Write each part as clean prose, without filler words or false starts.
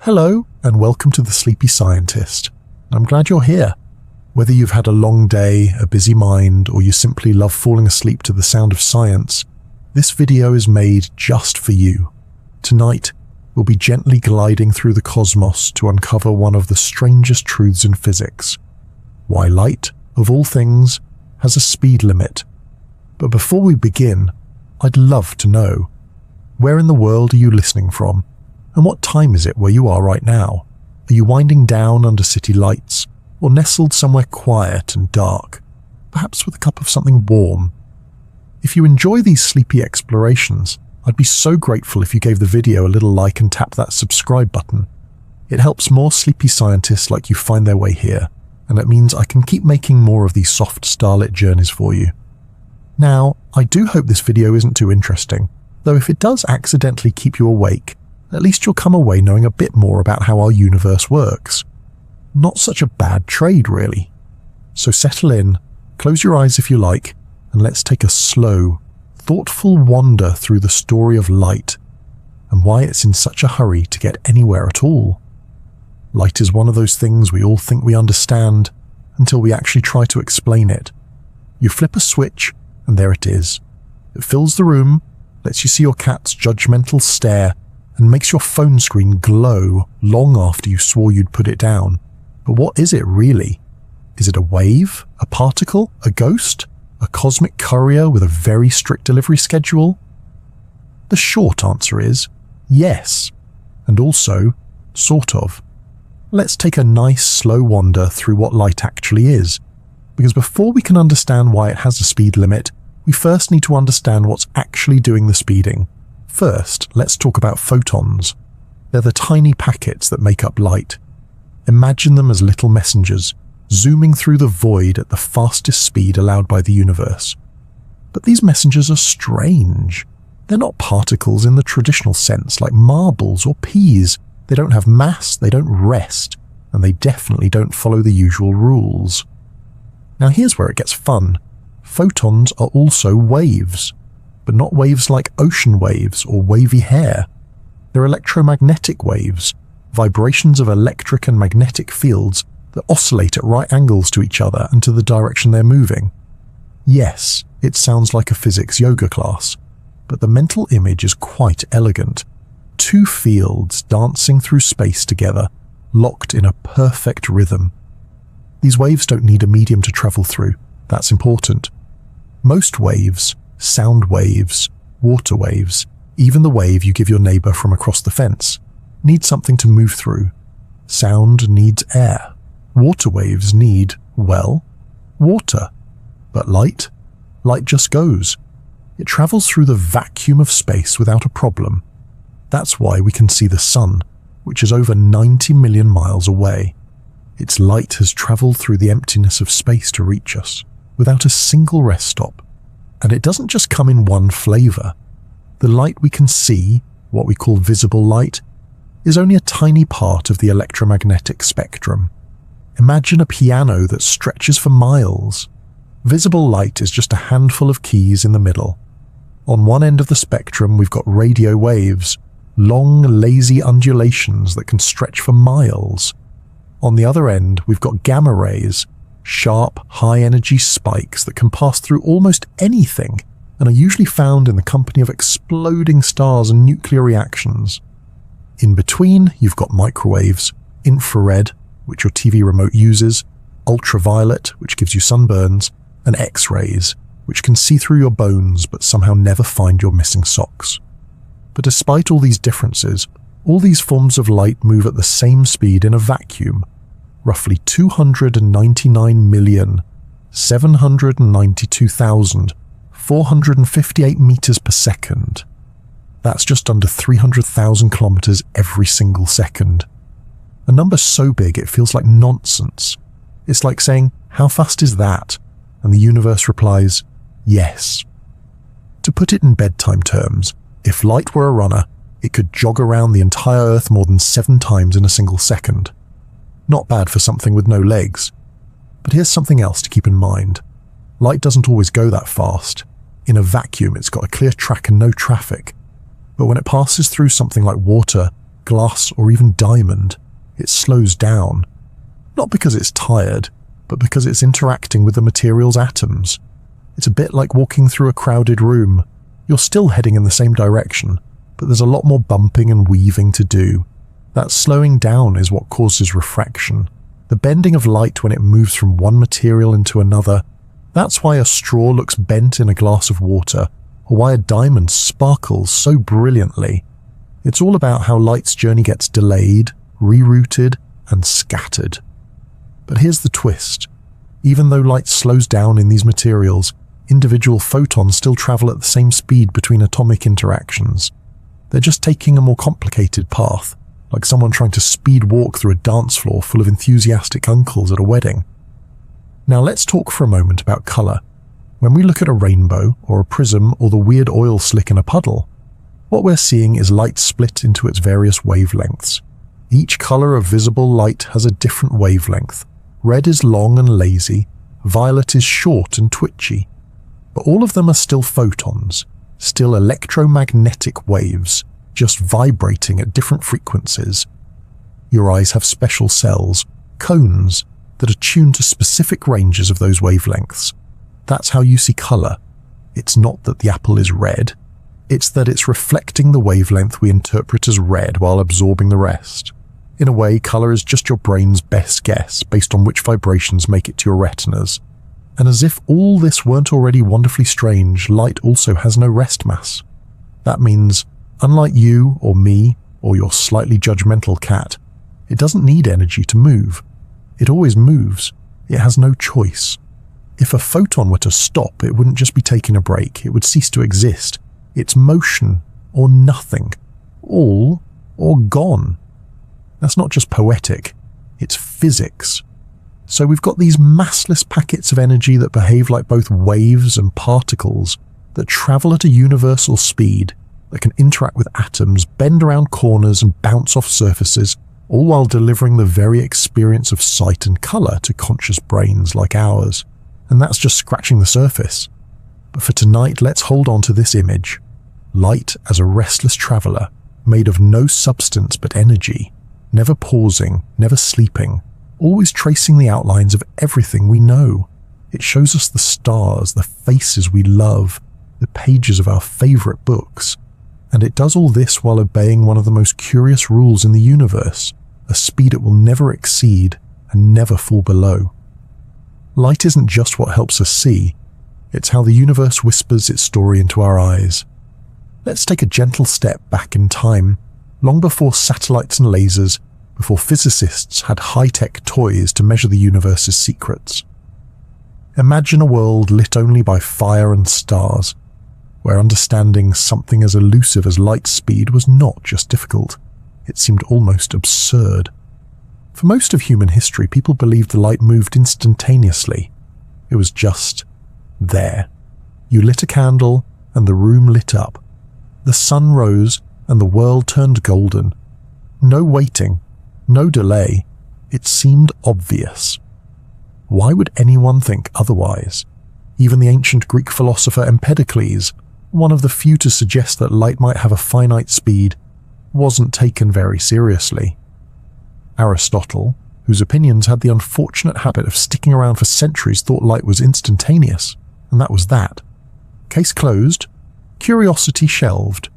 Hello, and welcome to The Sleepy Scientist. I'm glad you're here. Whether you've had a long day, a busy mind, or you simply love falling asleep to the sound of science, this video is made just for you. Tonight, we'll be gently gliding through the cosmos to uncover one of the strangest truths in physics. Why light, of all things, has a speed limit. But before we begin, I'd love to know, where in the world are you listening from? And what time is it where you are right now? Are you winding down under city lights, or nestled somewhere quiet and dark, perhaps with a cup of something warm? If you enjoy these sleepy explorations, I'd be so grateful if you gave the video a little like and tap that subscribe button. It helps more sleepy scientists like you find their way here, and it means I can keep making more of these soft starlit journeys for you. Now, I do hope this video isn't too interesting, though if it does accidentally keep you awake, at least you'll come away knowing a bit more about how our universe works. Not such a bad trade, really. So settle in, close your eyes if you like, and let's take a slow, thoughtful wander through the story of light and why it's in such a hurry to get anywhere at all. Light is one of those things we all think we understand until we actually try to explain it. You flip a switch, and there it is. It fills the room, lets you see your cat's judgmental stare, and makes your phone screen glow long after you swore you'd put it down. But what is it really? Is it a wave? A particle? A ghost? A cosmic courier with a very strict delivery schedule? The short answer is yes, and also sort of. Let's take a nice slow wander through what light actually is, because before we can understand why it has a speed limit, we first need to understand what's actually doing the speeding. First, let's talk about photons. They're the tiny packets that make up light. Imagine them as little messengers, zooming through the void at the fastest speed allowed by the universe. But these messengers are strange. They're not particles in the traditional sense, like marbles or peas. They don't have mass, they don't rest, and they definitely don't follow the usual rules. Now here's where it gets fun. Photons are also waves, but not waves like ocean waves or wavy hair. They're electromagnetic waves, vibrations of electric and magnetic fields that oscillate at right angles to each other and to the direction they're moving. Yes, it sounds like a physics yoga class, but the mental image is quite elegant. Two fields dancing through space together, locked in a perfect rhythm. These waves don't need a medium to travel through. That's important. Most waves, sound waves, water waves, even the wave you give your neighbor from across the fence, need something to move through. Sound needs air. Water waves need, well, water. But light just goes. It travels through the vacuum of space without a problem. That's why we can see the sun, which is over 90 million miles away. Its light has traveled through the emptiness of space to reach us, without a single rest stop. And it doesn't just come in one flavor. The light we can see, what we call visible light, is only a tiny part of the electromagnetic spectrum. Imagine a piano that stretches for miles. Visible light is just a handful of keys in the middle. On one end of the spectrum, we've got radio waves, long, lazy undulations that can stretch for miles. On the other end, we've got gamma rays, sharp, high-energy spikes that can pass through almost anything and are usually found in the company of exploding stars and nuclear reactions. In between, you've got microwaves, infrared, which your TV remote uses, ultraviolet, which gives you sunburns, and X-rays, which can see through your bones but somehow never find your missing socks. But despite all these differences, all these forms of light move at the same speed in a vacuum, roughly 299,792,458 meters per second. That's just under 300,000 kilometers every single second. A number so big it feels like nonsense. It's like saying, "How fast is that?" And the universe replies, "Yes." To put it in bedtime terms, if light were a runner, it could jog around the entire Earth more than 7 times in a single second. Not bad for something with no legs. But here's something else to keep in mind. Light doesn't always go that fast. In a vacuum, it's got a clear track and no traffic. But when it passes through something like water, glass, or even diamond, it slows down. Not because it's tired, but because it's interacting with the material's atoms. It's a bit like walking through a crowded room. You're still heading in the same direction, but there's a lot more bumping and weaving to do. That slowing down is what causes refraction, the bending of light when it moves from one material into another. That's why a straw looks bent in a glass of water, or why a diamond sparkles so brilliantly. It's all about how light's journey gets delayed, rerouted, and scattered. But here's the twist. Even though light slows down in these materials, individual photons still travel at the same speed between atomic interactions. They're just taking a more complicated path, like someone trying to speed walk through a dance floor full of enthusiastic uncles at a wedding. Now let's talk for a moment about color. When we look at a rainbow, or a prism, or the weird oil slick in a puddle, what we're seeing is light split into its various wavelengths. Each color of visible light has a different wavelength. Red is long and lazy, violet is short and twitchy. But all of them are still photons, still electromagnetic waves, just vibrating at different frequencies. Your eyes have special cells, cones, that are tuned to specific ranges of those wavelengths. That's how you see color. It's not that the apple is red, it's that it's reflecting the wavelength we interpret as red while absorbing the rest. In a way, color is just your brain's best guess based on which vibrations make it to your retinas. And as if all this weren't already wonderfully strange, light also has no rest mass. That means, unlike you or me or your slightly judgmental cat, it doesn't need energy to move. It always moves. It has no choice. If a photon were to stop, it wouldn't just be taking a break, it would cease to exist. It's motion, or nothing. All, or gone. That's not just poetic, it's physics. So we've got these massless packets of energy that behave like both waves and particles, that travel at a universal speed, that can interact with atoms, bend around corners and bounce off surfaces, all while delivering the very experience of sight and color to conscious brains like ours. And that's just scratching the surface. But for tonight, let's hold on to this image. Light as a restless traveler, made of no substance but energy, never pausing, never sleeping, always tracing the outlines of everything we know. It shows us the stars, the faces we love, the pages of our favorite books. And it does all this while obeying one of the most curious rules in the universe, a speed it will never exceed and never fall below. Light isn't just what helps us see, it's how the universe whispers its story into our eyes. Let's take a gentle step back in time, long before satellites and lasers, before physicists had high-tech toys to measure the universe's secrets. Imagine a world lit only by fire and stars, where understanding something as elusive as light speed was not just difficult, it seemed almost absurd. For most of human history, people believed the light moved instantaneously. It was just there. You lit a candle, and the room lit up. The sun rose, and the world turned golden. No waiting, no delay. It seemed obvious. Why would anyone think otherwise? Even the ancient Greek philosopher Empedocles, one of the few to suggest that light might have a finite speed, wasn't taken very seriously. Aristotle, whose opinions had the unfortunate habit of sticking around for centuries, thought light was instantaneous, and that was that. Case closed, curiosity shelved.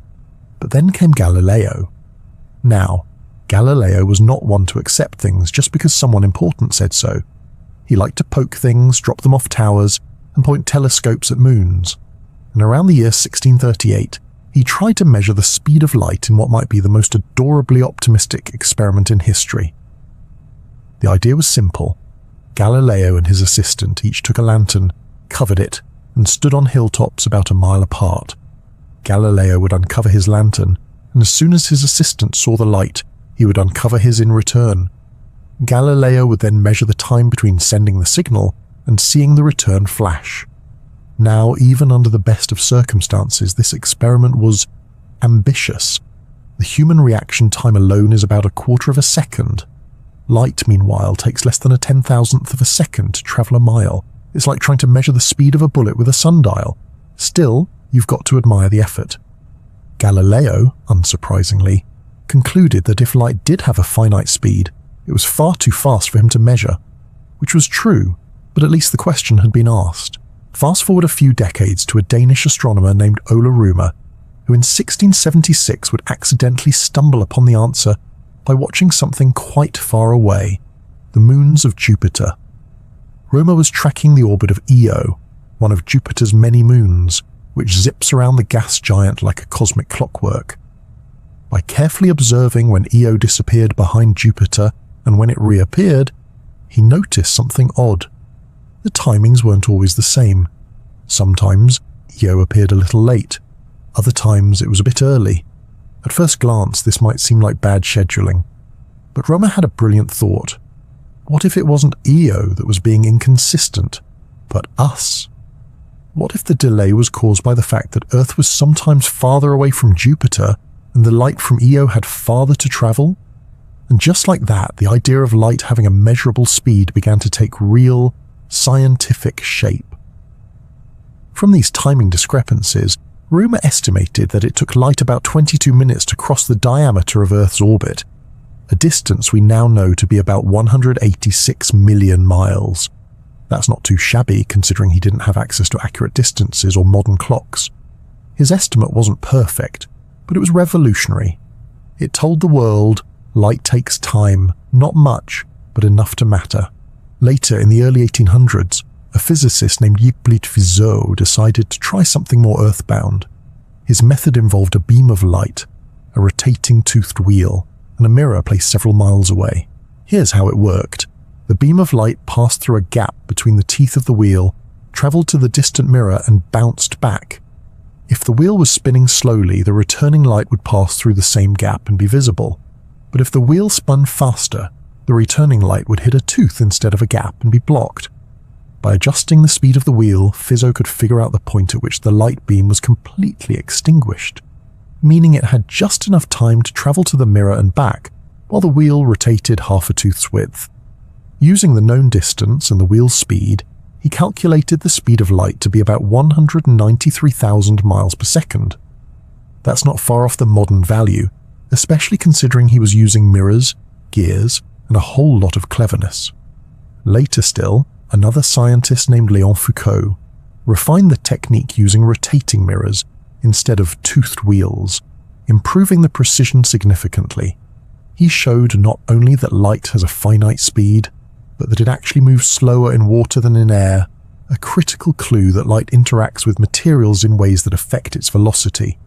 But then came Galileo. Now, Galileo was not one to accept things just because someone important said so. He liked to poke things, drop them off towers, and point telescopes at moons. And around the year 1638, he tried to measure the speed of light in what might be the most adorably optimistic experiment in history. The idea was simple. Galileo and his assistant each took a lantern, covered it, and stood on hilltops about a mile apart. Galileo would uncover his lantern, and as soon as his assistant saw the light, he would uncover his in return. Galileo would then measure the time between sending the signal and seeing the return flash. Now, even under the best of circumstances, this experiment was ambitious. The human reaction time alone is about 1/4 of a second. Light, meanwhile, takes less than a 10,000th of a second to travel a mile. It's like trying to measure the speed of a bullet with a sundial. Still, you've got to admire the effort. Galileo, unsurprisingly, concluded that if light did have a finite speed, it was far too fast for him to measure, which was true, but at least the question had been asked. Fast forward a few decades to a Danish astronomer named Ole Rømer, who in 1676 would accidentally stumble upon the answer by watching something quite far away, the moons of Jupiter. Rømer was tracking the orbit of Io, one of Jupiter's many moons, which zips around the gas giant like a cosmic clockwork. By carefully observing when Io disappeared behind Jupiter and when it reappeared, he noticed something odd. The timings weren't always the same. Sometimes Io appeared a little late, other times it was a bit early. At first glance, this might seem like bad scheduling, but Rømer had a brilliant thought. What if it wasn't Io that was being inconsistent, but us? What if the delay was caused by the fact that Earth was sometimes farther away from Jupiter and the light from Io had farther to travel? And just like that, the idea of light having a measurable speed began to take real, scientific shape. From these timing discrepancies, Rømer estimated that it took light about 22 minutes to cross the diameter of Earth's orbit, a distance we now know to be about 186 million miles. That's not too shabby considering he didn't have access to accurate distances or modern clocks. His estimate wasn't perfect, but it was revolutionary. It told the world light takes time, not much, but enough to matter. Later, in the early 1800s, a physicist named Hippolyte Fizeau decided to try something more earthbound. His method involved a beam of light, a rotating toothed wheel, and a mirror placed several miles away. Here's how it worked. The beam of light passed through a gap between the teeth of the wheel, traveled to the distant mirror, and bounced back. If the wheel was spinning slowly, the returning light would pass through the same gap and be visible. But if the wheel spun faster, the returning light would hit a tooth instead of a gap and be blocked. By adjusting the speed of the wheel, Fizeau could figure out the point at which the light beam was completely extinguished, meaning it had just enough time to travel to the mirror and back, while the wheel rotated half a tooth's width. Using the known distance and the wheel's speed, he calculated the speed of light to be about 193,000 miles per second. That's not far off the modern value, especially considering he was using mirrors, gears, and a whole lot of cleverness. Later still, another scientist named Léon Foucault refined the technique using rotating mirrors instead of toothed wheels, improving the precision significantly. He showed not only that light has a finite speed, but that it actually moves slower in water than in air, a critical clue that light interacts with materials in ways that affect its velocity.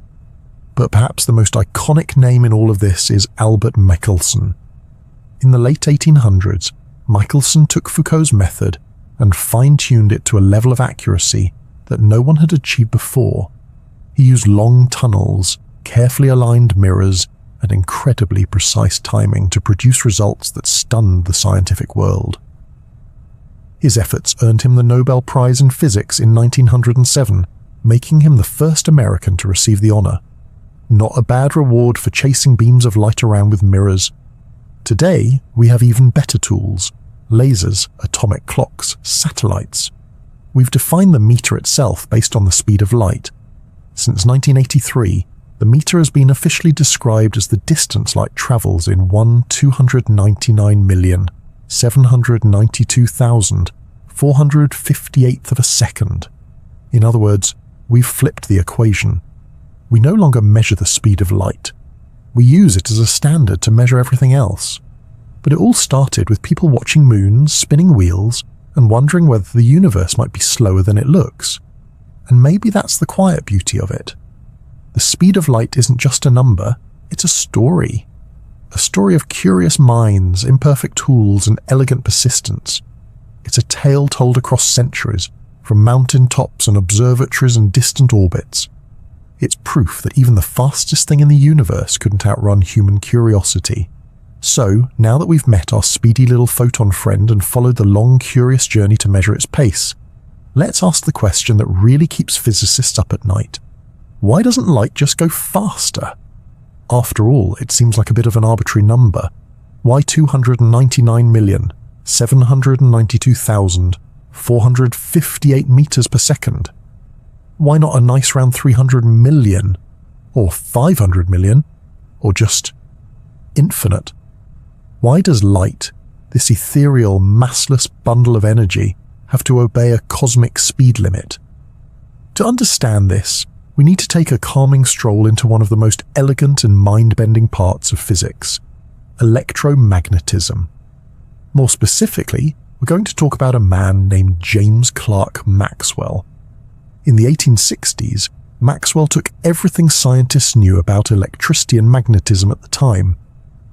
But perhaps the most iconic name in all of this is Albert Michelson. In the late 1800s, Michelson took Foucault's method and fine-tuned it to a level of accuracy that no one had achieved before. He used long tunnels, carefully aligned mirrors, and incredibly precise timing to produce results that stunned the scientific world. His efforts earned him the Nobel Prize in Physics in 1907, making him the first American to receive the honor. Not a bad reward for chasing beams of light around with mirrors. Today, we have even better tools: lasers, atomic clocks, satellites. We've defined the meter itself based on the speed of light. Since 1983, the meter has been officially described as the distance light travels in 1,299,792,458th of a second. In other words, we've flipped the equation. We no longer measure the speed of light. We use it as a standard to measure everything else. But it all started with people watching moons, spinning wheels, and wondering whether the universe might be slower than it looks. And maybe that's the quiet beauty of it. The speed of light isn't just a number, it's a story. A story of curious minds, imperfect tools, and elegant persistence. It's a tale told across centuries, from mountain tops and observatories and distant orbits. It's proof that even the fastest thing in the universe couldn't outrun human curiosity. So, now that we've met our speedy little photon friend and followed the long, curious journey to measure its pace, let's ask the question that really keeps physicists up at night. Why doesn't light just go faster? After all, it seems like a bit of an arbitrary number. Why 299,792,458 meters per second? Why not a nice round 300 million? Or 500 million? Or just infinite? Why does light, this ethereal, massless bundle of energy, have to obey a cosmic speed limit? To understand this, we need to take a calming stroll into one of the most elegant and mind-bending parts of physics, electromagnetism. More specifically, we're going to talk about a man named James Clerk Maxwell. In the 1860s, Maxwell took everything scientists knew about electricity and magnetism at the time.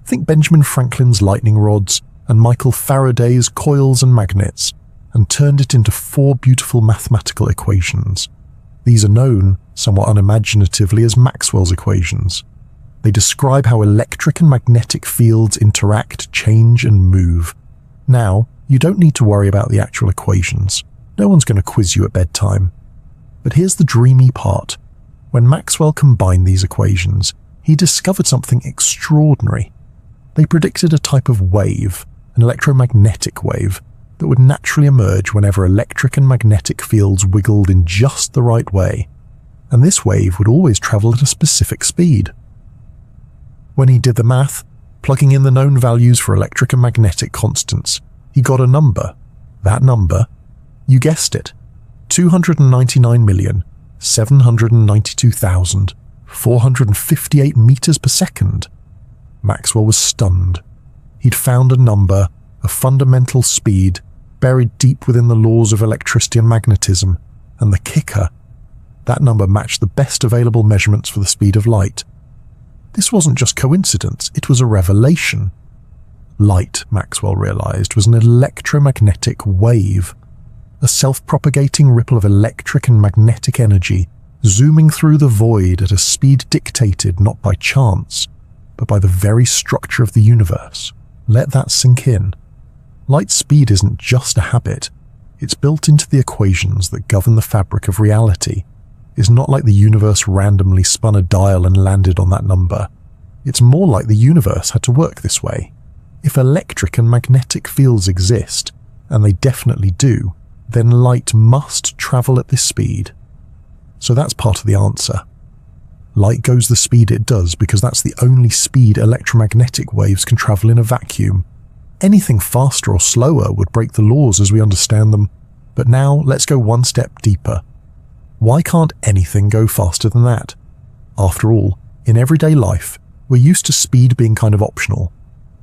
Think Benjamin Franklin's lightning rods and Michael Faraday's coils and magnets, and turned it into 4 beautiful mathematical equations. These are known, somewhat unimaginatively, as Maxwell's equations. They describe how electric and magnetic fields interact, change, and move. Now, you don't need to worry about the actual equations. No one's going to quiz you at bedtime. But here's the dreamy part. When Maxwell combined these equations, he discovered something extraordinary. They predicted a type of wave, an electromagnetic wave, that would naturally emerge whenever electric and magnetic fields wiggled in just the right way, and this wave would always travel at a specific speed. When he did the math, plugging in the known values for electric and magnetic constants, he got a number. That number, you guessed it, 299,792,458 meters per second. Maxwell was stunned. He'd found a number, a fundamental speed, buried deep within the laws of electricity and magnetism, and the kicker, that number matched the best available measurements for the speed of light. This wasn't just coincidence, it was a revelation. Light, Maxwell realized, was an electromagnetic wave, a self-propagating ripple of electric and magnetic energy zooming through the void at a speed dictated not by chance, but by the very structure of the universe. Let that sink in. Light speed isn't just a habit. It's built into the equations that govern the fabric of reality. It's not like the universe randomly spun a dial and landed on that number. It's more like the universe had to work this way. If electric and magnetic fields exist, and they definitely do, then light must travel at this speed. So that's part of the answer. Light goes the speed it does because that's the only speed electromagnetic waves can travel in a vacuum. Anything faster or slower would break the laws as we understand them. But now let's go one step deeper. Why can't anything go faster than that? After all, in everyday life, we're used to speed being kind of optional.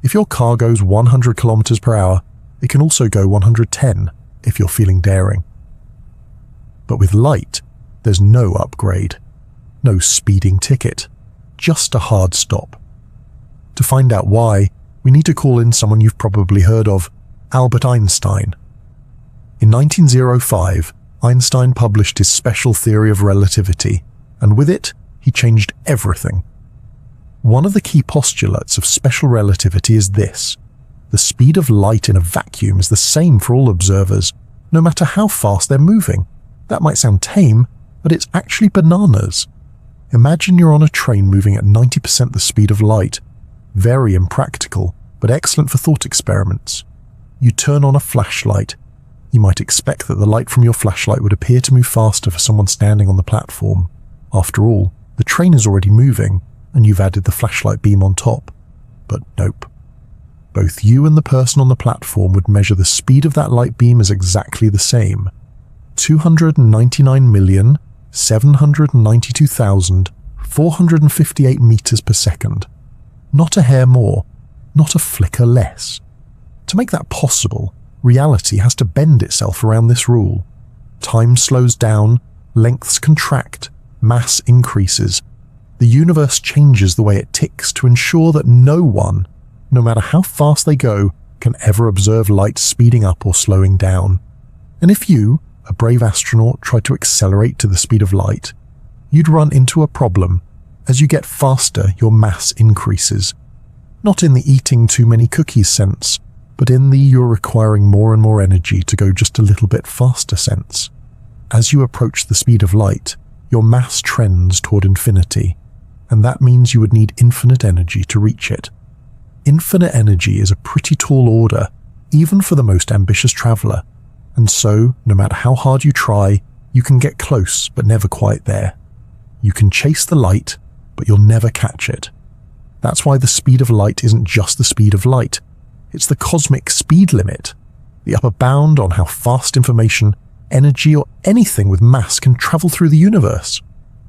If your car goes 100 kilometers per hour, it can also go 110 if you're feeling daring. But with light, there's no upgrade. No speeding ticket. Just a hard stop. To find out why, we need to call in someone you've probably heard of, Albert Einstein. In 1905, Einstein published his special theory of relativity, and with it, he changed everything. One of the key postulates of special relativity is this: the speed of light in a vacuum is the same for all observers, no matter how fast they're moving. That might sound tame, but it's actually bananas. Imagine you're on a train moving at 90% the speed of light. Very impractical, but excellent for thought experiments. You turn on a flashlight. You might expect that the light from your flashlight would appear to move faster for someone standing on the platform. After all, the train is already moving, and you've added the flashlight beam on top. But nope. Both you and the person on the platform would measure the speed of that light beam as exactly the same. 299,792,458 meters per second. Not a hair more, not a flicker less. To make that possible, reality has to bend itself around this rule. Time slows down, lengths contract, mass increases. The universe changes the way it ticks to ensure that no one, no matter how fast they go, can ever observe light speeding up or slowing down. And if you, a brave astronaut, tried to accelerate to the speed of light, you'd run into a problem. As you get faster, your mass increases. Not in the eating too many cookies sense, but in the you're requiring more and more energy to go just a little bit faster sense. As you approach the speed of light, your mass trends toward infinity, and that means you would need infinite energy to reach it. Infinite energy is a pretty tall order, even for the most ambitious traveler, and so, no matter how hard you try, you can get close but never quite there. You can chase the light, but you'll never catch it. That's why the speed of light isn't just the speed of light. It's the cosmic speed limit, the upper bound on how fast information, energy, or anything with mass can travel through the universe.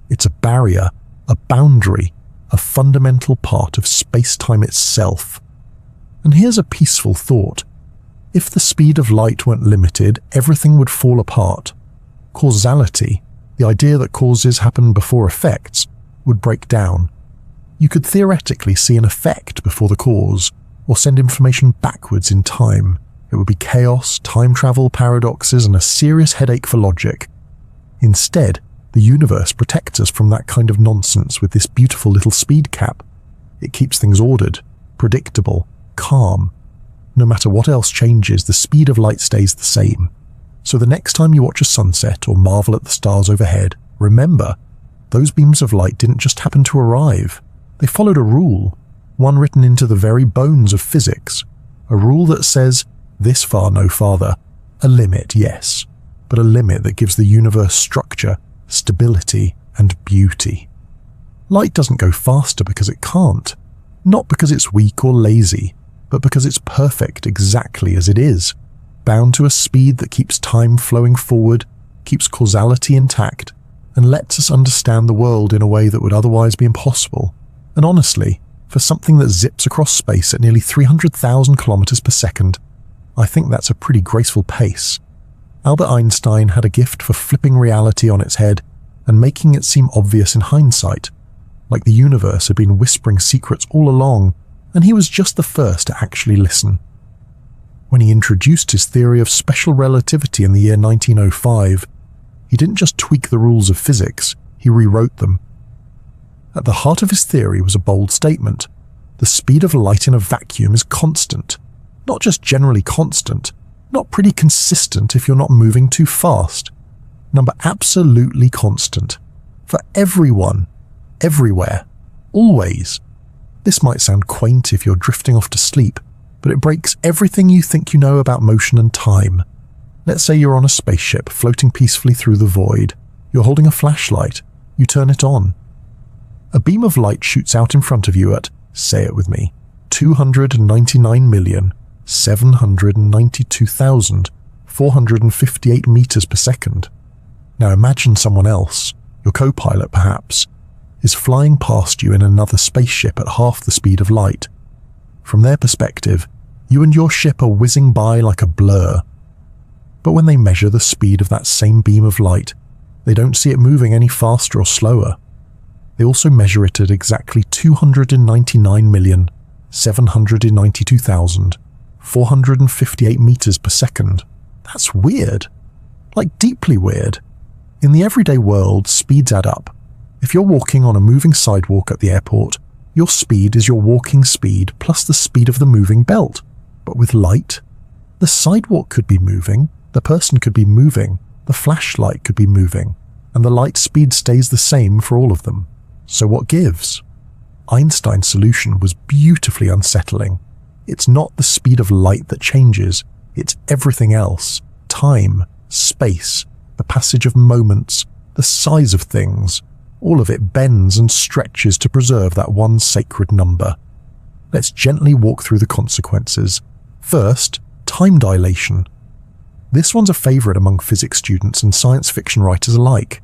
It's a barrier, a boundary, a fundamental part of space-time itself. And here's a peaceful thought. If the speed of light weren't limited, everything would fall apart. Causality, the idea that causes happen before effects, would break down. You could theoretically see an effect before the cause, or send information backwards in time. It would be chaos, time travel, paradoxes, and a serious headache for logic. Instead, the universe protects us from that kind of nonsense with this beautiful little speed cap. It keeps things ordered, predictable, calm. No matter what else changes, the speed of light stays the same. So the next time you watch a sunset or marvel at the stars overhead, remember, those beams of light didn't just happen to arrive. They followed a rule, one written into the very bones of physics. A rule that says, this far no farther. A limit, yes, but a limit that gives the universe structure, stability, and beauty. Light doesn't go faster because it can't. Not because it's weak or lazy, but because it's perfect exactly as it is, bound to a speed that keeps time flowing forward, keeps causality intact, and lets us understand the world in a way that would otherwise be impossible. And honestly, for something that zips across space at nearly 300,000 kilometers per second, I think that's a pretty graceful pace. Albert Einstein had a gift for flipping reality on its head and making it seem obvious in hindsight, like the universe had been whispering secrets all along, and he was just the first to actually listen. When he introduced his theory of special relativity in the year 1905, he didn't just tweak the rules of physics, he rewrote them. At the heart of his theory was a bold statement. The speed of light in a vacuum is constant. Not just generally constant, not pretty consistent if you're not moving too fast. Number absolutely constant. For everyone, everywhere, always. This might sound quaint if you're drifting off to sleep, but it breaks everything you think you know about motion and time. Let's say you're on a spaceship floating peacefully through the void. You're holding a flashlight. You turn it on. A beam of light shoots out in front of you at, say it with me, 299,792,458 meters per second. Now imagine someone else, your co-pilot perhaps, is flying past you in another spaceship at half the speed of light. From their perspective, you and your ship are whizzing by like a blur. But when they measure the speed of that same beam of light, they don't see it moving any faster or slower. They also measure it at exactly 299,792,458 meters per second. That's weird. Like deeply weird. In the everyday world, speeds add up. If you're walking on a moving sidewalk at the airport, your speed is your walking speed plus the speed of the moving belt. But with light, the sidewalk could be moving, the person could be moving, the flashlight could be moving, and the light speed stays the same for all of them. So what gives? Einstein's solution was beautifully unsettling. It's not the speed of light that changes, it's everything else. Time, space, the passage of moments, the size of things. All of it bends and stretches to preserve that one sacred number. Let's gently walk through the consequences. First, time dilation. This one's a favorite among physics students and science fiction writers alike.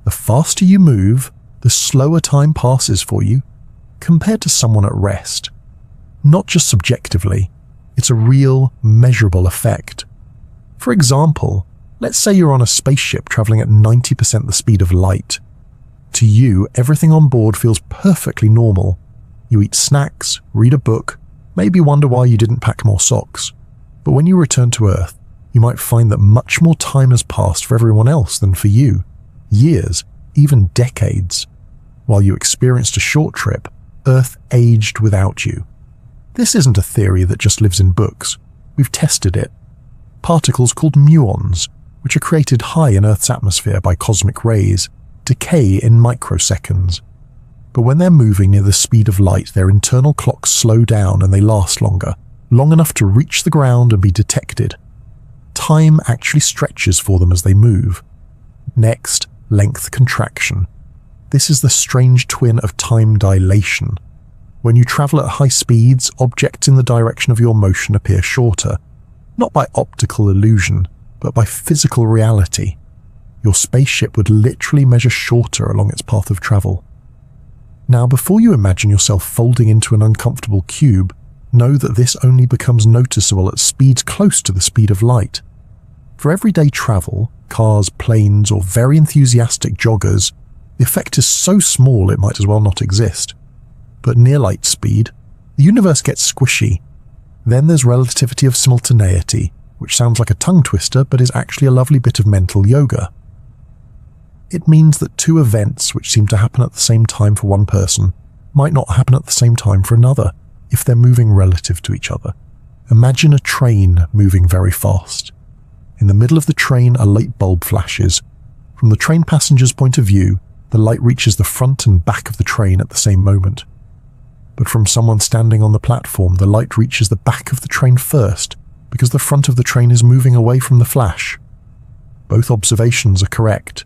The faster you move, the slower time passes for you, compared to someone at rest. Not just subjectively, it's a real, measurable effect. For example, let's say you're on a spaceship traveling at 90% the speed of light. To you, everything on board feels perfectly normal. You eat snacks, read a book, maybe wonder why you didn't pack more socks. But when you return to Earth, you might find that much more time has passed for everyone else than for you. Years, even decades. While you experienced a short trip, Earth aged without you. This isn't a theory that just lives in books. We've tested it. Particles called muons, which are created high in Earth's atmosphere by cosmic rays, decay in microseconds. But when they're moving near the speed of light, their internal clocks slow down and they last longer, long enough to reach the ground and be detected. Time actually stretches for them as they move. Next, length contraction. This is the strange twin of time dilation. When you travel at high speeds, objects in the direction of your motion appear shorter, not by optical illusion, but by physical reality. Your spaceship would literally measure shorter along its path of travel. Now, before you imagine yourself folding into an uncomfortable cube, know that this only becomes noticeable at speeds close to the speed of light. For everyday travel, cars, planes, or very enthusiastic joggers, the effect is so small it might as well not exist. But near light speed, the universe gets squishy. Then there's relativity of simultaneity, which sounds like a tongue twister but is actually a lovely bit of mental yoga. It means that two events which seem to happen at the same time for one person might not happen at the same time for another if they're moving relative to each other. Imagine a train moving very fast. In the middle of the train, a light bulb flashes. From the train passenger's point of view, the light reaches the front and back of the train at the same moment. But from someone standing on the platform, the light reaches the back of the train first, because the front of the train is moving away from the flash. Both observations are correct.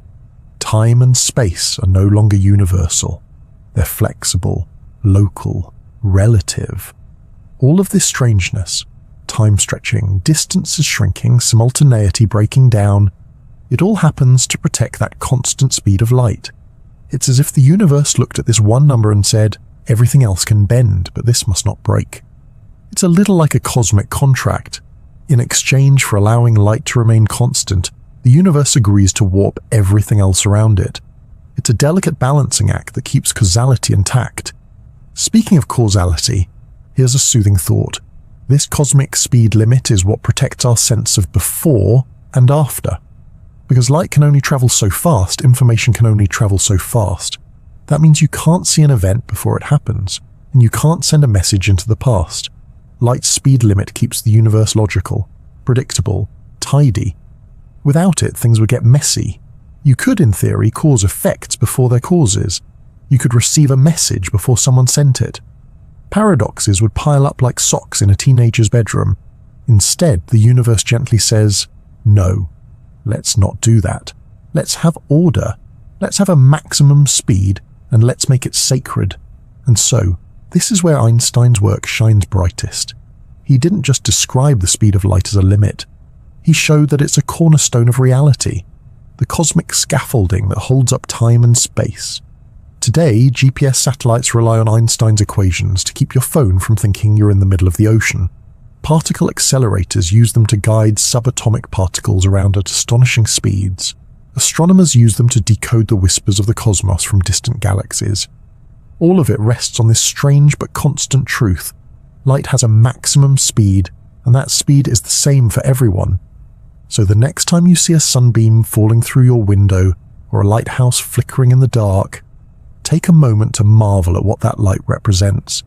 Time and space are no longer universal. They're flexible, local, relative. All of this strangeness, time stretching, distances shrinking, simultaneity breaking down, it all happens to protect that constant speed of light. It's as if the universe looked at this one number and said, everything else can bend, but this must not break. It's a little like a cosmic contract. In exchange for allowing light to remain constant, the universe agrees to warp everything else around it. It's a delicate balancing act that keeps causality intact. Speaking of causality, here's a soothing thought. This cosmic speed limit is what protects our sense of before and after. Because light can only travel so fast, information can only travel so fast. That means you can't see an event before it happens, and you can't send a message into the past. Light's speed limit keeps the universe logical, predictable, tidy. Without it, things would get messy. You could, in theory, cause effects before their causes. You could receive a message before someone sent it. Paradoxes would pile up like socks in a teenager's bedroom. Instead, the universe gently says, no, let's not do that. Let's have order. Let's have a maximum speed, and let's make it sacred. And so, this is where Einstein's work shines brightest. He didn't just describe the speed of light as a limit. He showed that it's a cornerstone of reality, the cosmic scaffolding that holds up time and space. Today, GPS satellites rely on Einstein's equations to keep your phone from thinking you're in the middle of the ocean. Particle accelerators use them to guide subatomic particles around at astonishing speeds. Astronomers use them to decode the whispers of the cosmos from distant galaxies. All of it rests on this strange but constant truth. Light has a maximum speed, and that speed is the same for everyone. So the next time you see a sunbeam falling through your window or a lighthouse flickering in the dark, take a moment to marvel at what that light represents.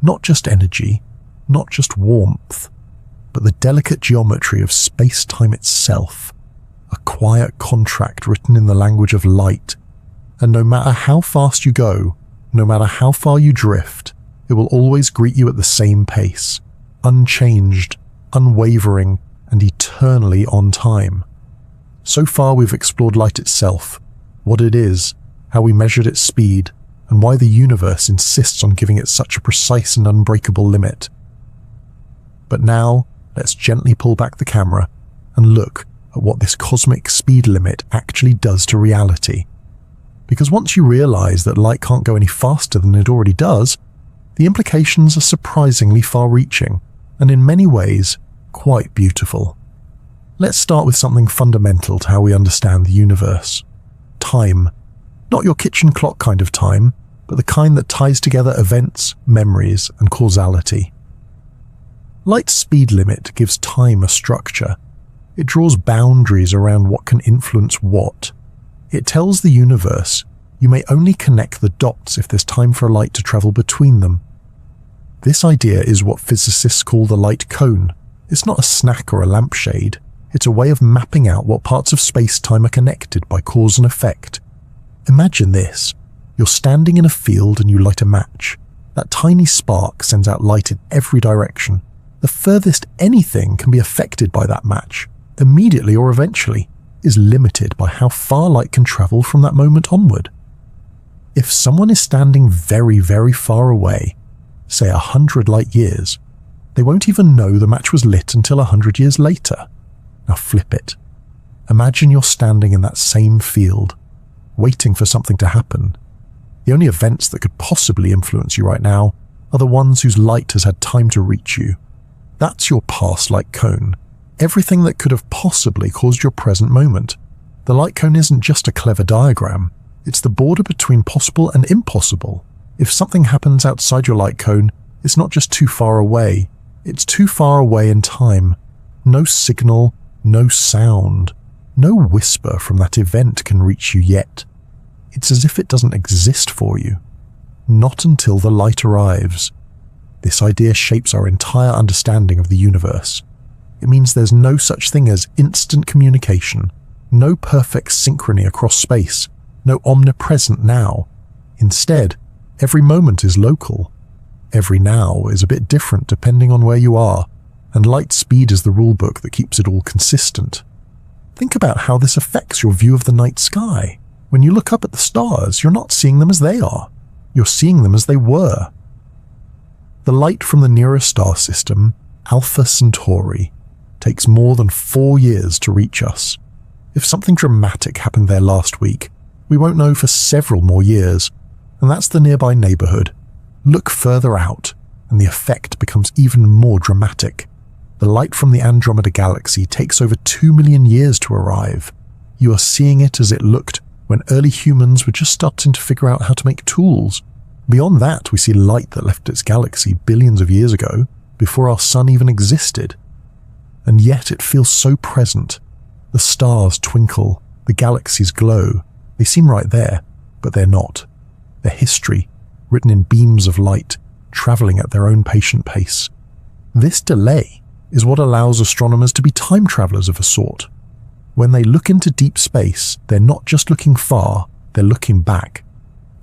Not just energy, not just warmth, but the delicate geometry of space-time itself. A quiet contract written in the language of light. And no matter how fast you go, no matter how far you drift, it will always greet you at the same pace, unchanged, unwavering, and eternally on time. So far we've explored light itself, what it is, how we measured its speed, and why the universe insists on giving it such a precise and unbreakable limit. But now, let's gently pull back the camera and look at what this cosmic speed limit actually does to reality. Because once you realize that light can't go any faster than it already does, the implications are surprisingly far-reaching, and in many ways, quite beautiful. Let's start with something fundamental to how we understand the universe. Time. Not your kitchen clock kind of time, but the kind that ties together events, memories, and causality. Light's speed limit gives time a structure. It draws boundaries around what can influence what. It tells the universe, you may only connect the dots if there's time for a light to travel between them. This idea is what physicists call the light cone. It's not a snack or a lampshade. It's a way of mapping out what parts of space-time are connected by cause and effect. Imagine this. You're standing in a field and you light a match. That tiny spark sends out light in every direction. The furthest anything can be affected by that match, immediately or eventually, is limited by how far light can travel from that moment onward. If someone is standing very, very far away, say 100 light years, they won't even know the match was lit until 100 years later. Now flip it. Imagine you're standing in that same field, waiting for something to happen. The only events that could possibly influence you right now are the ones whose light has had time to reach you. That's your past light cone. Everything that could have possibly caused your present moment. The light cone isn't just a clever diagram. It's the border between possible and impossible. If something happens outside your light cone, it's not just too far away. It's too far away in time. No signal, no sound, no whisper from that event can reach you yet. It's as if it doesn't exist for you. Not until the light arrives. This idea shapes our entire understanding of the universe. It means there's no such thing as instant communication, no perfect synchrony across space, no omnipresent now. Instead, every moment is local. Every now is a bit different depending on where you are, and light speed is the rulebook that keeps it all consistent. Think about how this affects your view of the night sky. When you look up at the stars, you're not seeing them as they are. You're seeing them as they were. The light from the nearest star system, Alpha Centauri, takes more than 4 years to reach us. If something dramatic happened there last week, we won't know for several more years, and that's the nearby neighborhood. Look further out, and the effect becomes even more dramatic. The light from the Andromeda Galaxy takes over 2 million years to arrive. You are seeing it as it looked when early humans were just starting to figure out how to make tools. Beyond that, we see light that left its galaxy billions of years ago, before our sun even existed. And yet it feels so present. The stars twinkle, the galaxies glow. They seem right there, but they're not. They're history, written in beams of light, traveling at their own patient pace. This delay is what allows astronomers to be time travelers of a sort. When they look into deep space, they're not just looking far, they're looking back.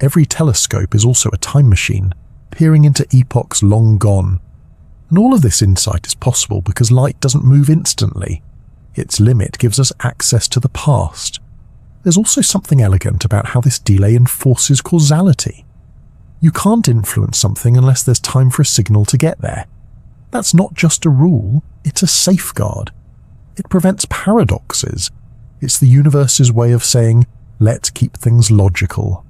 Every telescope is also a time machine, peering into epochs long gone. And all of this insight is possible because light doesn't move instantly. Its limit gives us access to the past. There's also something elegant about how this delay enforces causality. You can't influence something unless there's time for a signal to get there. That's not just a rule, it's a safeguard. It prevents paradoxes. It's the universe's way of saying, let's keep things logical.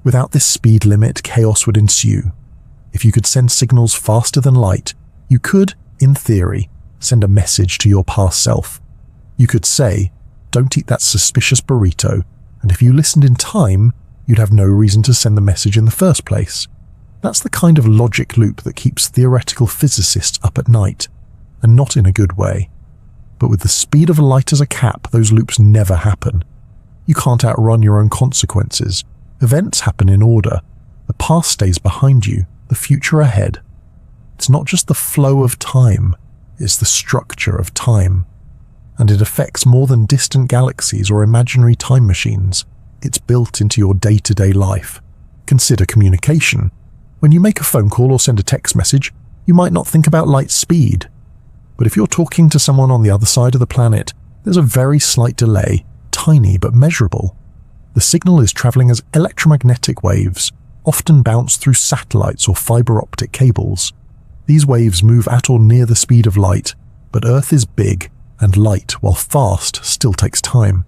Without this speed limit, chaos would ensue. If you could send signals faster than light, you could, in theory, send a message to your past self. You could say, don't eat that suspicious burrito, and if you listened in time, you'd have no reason to send the message in the first place. That's the kind of logic loop that keeps theoretical physicists up at night, and not in a good way. But with the speed of light as a cap, those loops never happen. You can't outrun your own consequences. Events happen in order. The past stays behind you, the future ahead. It's not just the flow of time, it's the structure of time. And it affects more than distant galaxies or imaginary time machines. It's built into your day-to-day life. Consider communication. When you make a phone call or send a text message, you might not think about light speed. But if you're talking to someone on the other side of the planet, there's a very slight delay, tiny but measurable. The signal is traveling as electromagnetic waves, often bounced through satellites or fiber optic cables. These waves move at or near the speed of light, but Earth is big, and light, while fast, still takes time.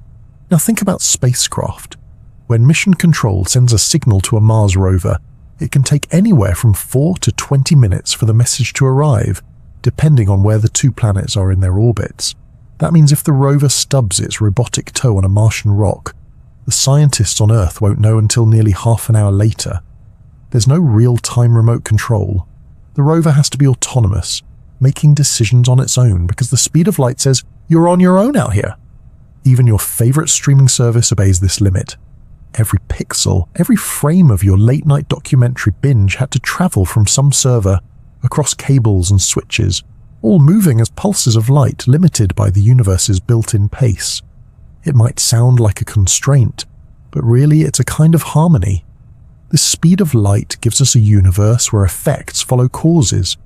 Now think about spacecraft. When Mission Control sends a signal to a Mars rover, it can take anywhere from 4 to 20 minutes for the message to arrive, depending on where the two planets are in their orbits. That means if the rover stubs its robotic toe on a Martian rock, the scientists on Earth won't know until nearly half an hour later. There's no real-time remote control. The rover has to be autonomous, making decisions on its own because the speed of light says, you're on your own out here. Even your favorite streaming service obeys this limit. Every pixel, every frame of your late-night documentary binge had to travel from some server, across cables and switches, all moving as pulses of light limited by the universe's built-in pace. It might sound like a constraint, but really it's a kind of harmony. The speed of light gives us a universe where effects follow causes,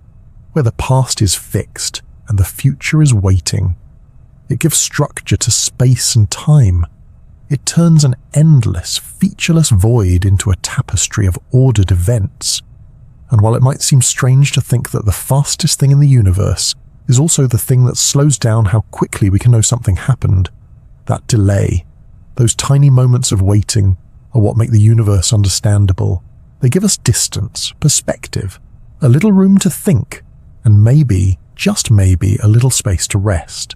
where the past is fixed and the future is waiting. It gives structure to space and time. It turns an endless, featureless void into a tapestry of ordered events. And while it might seem strange to think that the fastest thing in the universe is also the thing that slows down how quickly we can know something happened, that delay, those tiny moments of waiting, are what make the universe understandable. They give us distance, perspective, a little room to think, and maybe, just maybe, a little space to rest.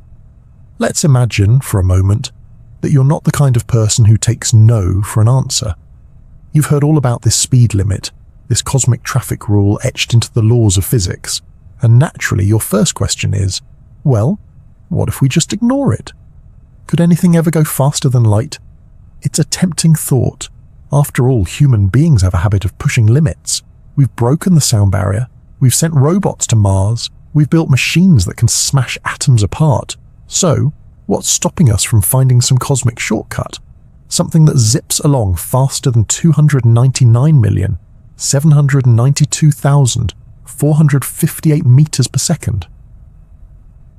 Let's imagine, for a moment, that you're not the kind of person who takes no for an answer. You've heard all about this speed limit, this cosmic traffic rule etched into the laws of physics, and naturally your first question is, well, what if we just ignore it? Could anything ever go faster than light? It's a tempting thought. After all, human beings have a habit of pushing limits. We've broken the sound barrier, we've sent robots to Mars, we've built machines that can smash atoms apart. So, what's stopping us from finding some cosmic shortcut? Something that zips along faster than 299,792,458 meters per second.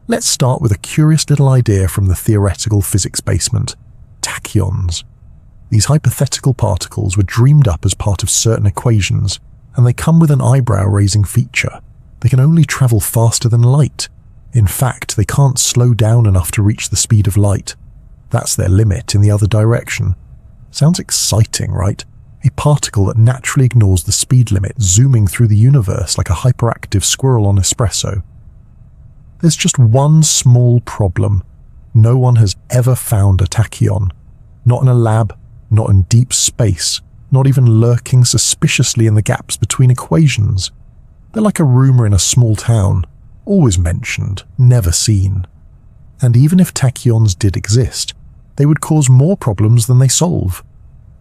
Let's start with a curious little idea from the theoretical physics basement: tachyons. These hypothetical particles were dreamed up as part of certain equations, and they come with an eyebrow-raising feature. They can only travel faster than light. In fact, they can't slow down enough to reach the speed of light. That's their limit in the other direction. Sounds exciting, right? A particle that naturally ignores the speed limit, zooming through the universe like a hyperactive squirrel on espresso. There's just one small problem. No one has ever found a tachyon. Not in a lab, not in deep space, not even lurking suspiciously in the gaps between equations. They're like a rumor in a small town, always mentioned, never seen. And even if tachyons did exist, they would cause more problems than they solve.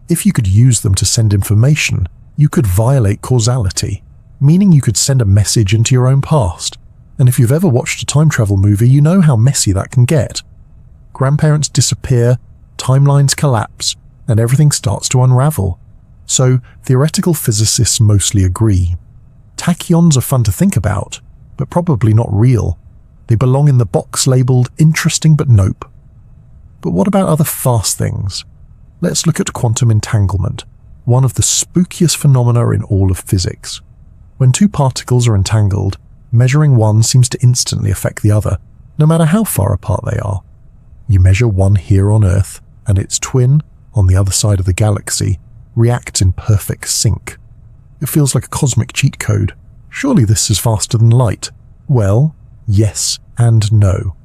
If you could use them to send information, you could violate causality, meaning you could send a message into your own past. And if you've ever watched a time travel movie, you know how messy that can get. Grandparents disappear, timelines collapse, and everything starts to unravel. So, theoretical physicists mostly agree. Tachyons are fun to think about, but probably not real. They belong in the box labelled interesting but nope. But what about other fast things? Let's look at quantum entanglement, one of the spookiest phenomena in all of physics. When two particles are entangled, measuring one seems to instantly affect the other, no matter how far apart they are. You measure one here on Earth, and its twin, on the other side of the galaxy, reacts in perfect sync. It feels like a cosmic cheat code. Surely this is faster than light. Well, yes and no.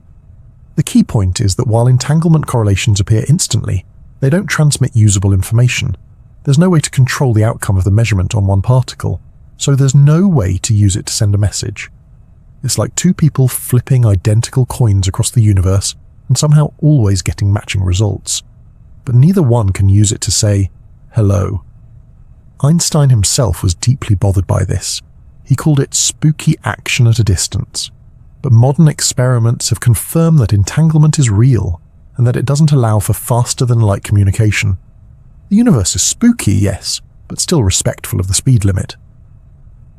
The key point is that while entanglement correlations appear instantly, they don't transmit usable information. There's no way to control the outcome of the measurement on one particle, so there's no way to use it to send a message. It's like two people flipping identical coins across the universe and somehow always getting matching results. But neither one can use it to say, hello. Einstein himself was deeply bothered by this. He called it spooky action at a distance. But modern experiments have confirmed that entanglement is real and that it doesn't allow for faster-than-light communication. The universe is spooky, yes, but still respectful of the speed limit.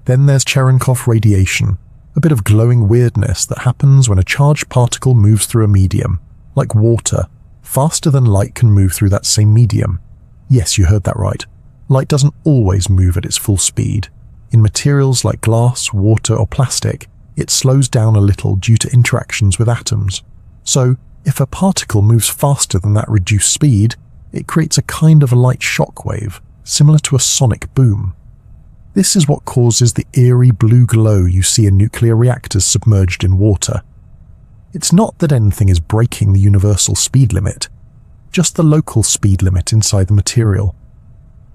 Then there's Cherenkov radiation, a bit of glowing weirdness that happens when a charged particle moves through a medium. Like water, faster than light can move through that same medium. Yes, you heard that right. Light doesn't always move at its full speed. In materials like glass, water, or plastic, it slows down a little due to interactions with atoms. So, if a particle moves faster than that reduced speed, it creates a kind of light shockwave, similar to a sonic boom. This is what causes the eerie blue glow you see in nuclear reactors submerged in water. It's not that anything is breaking the universal speed limit, just the local speed limit inside the material.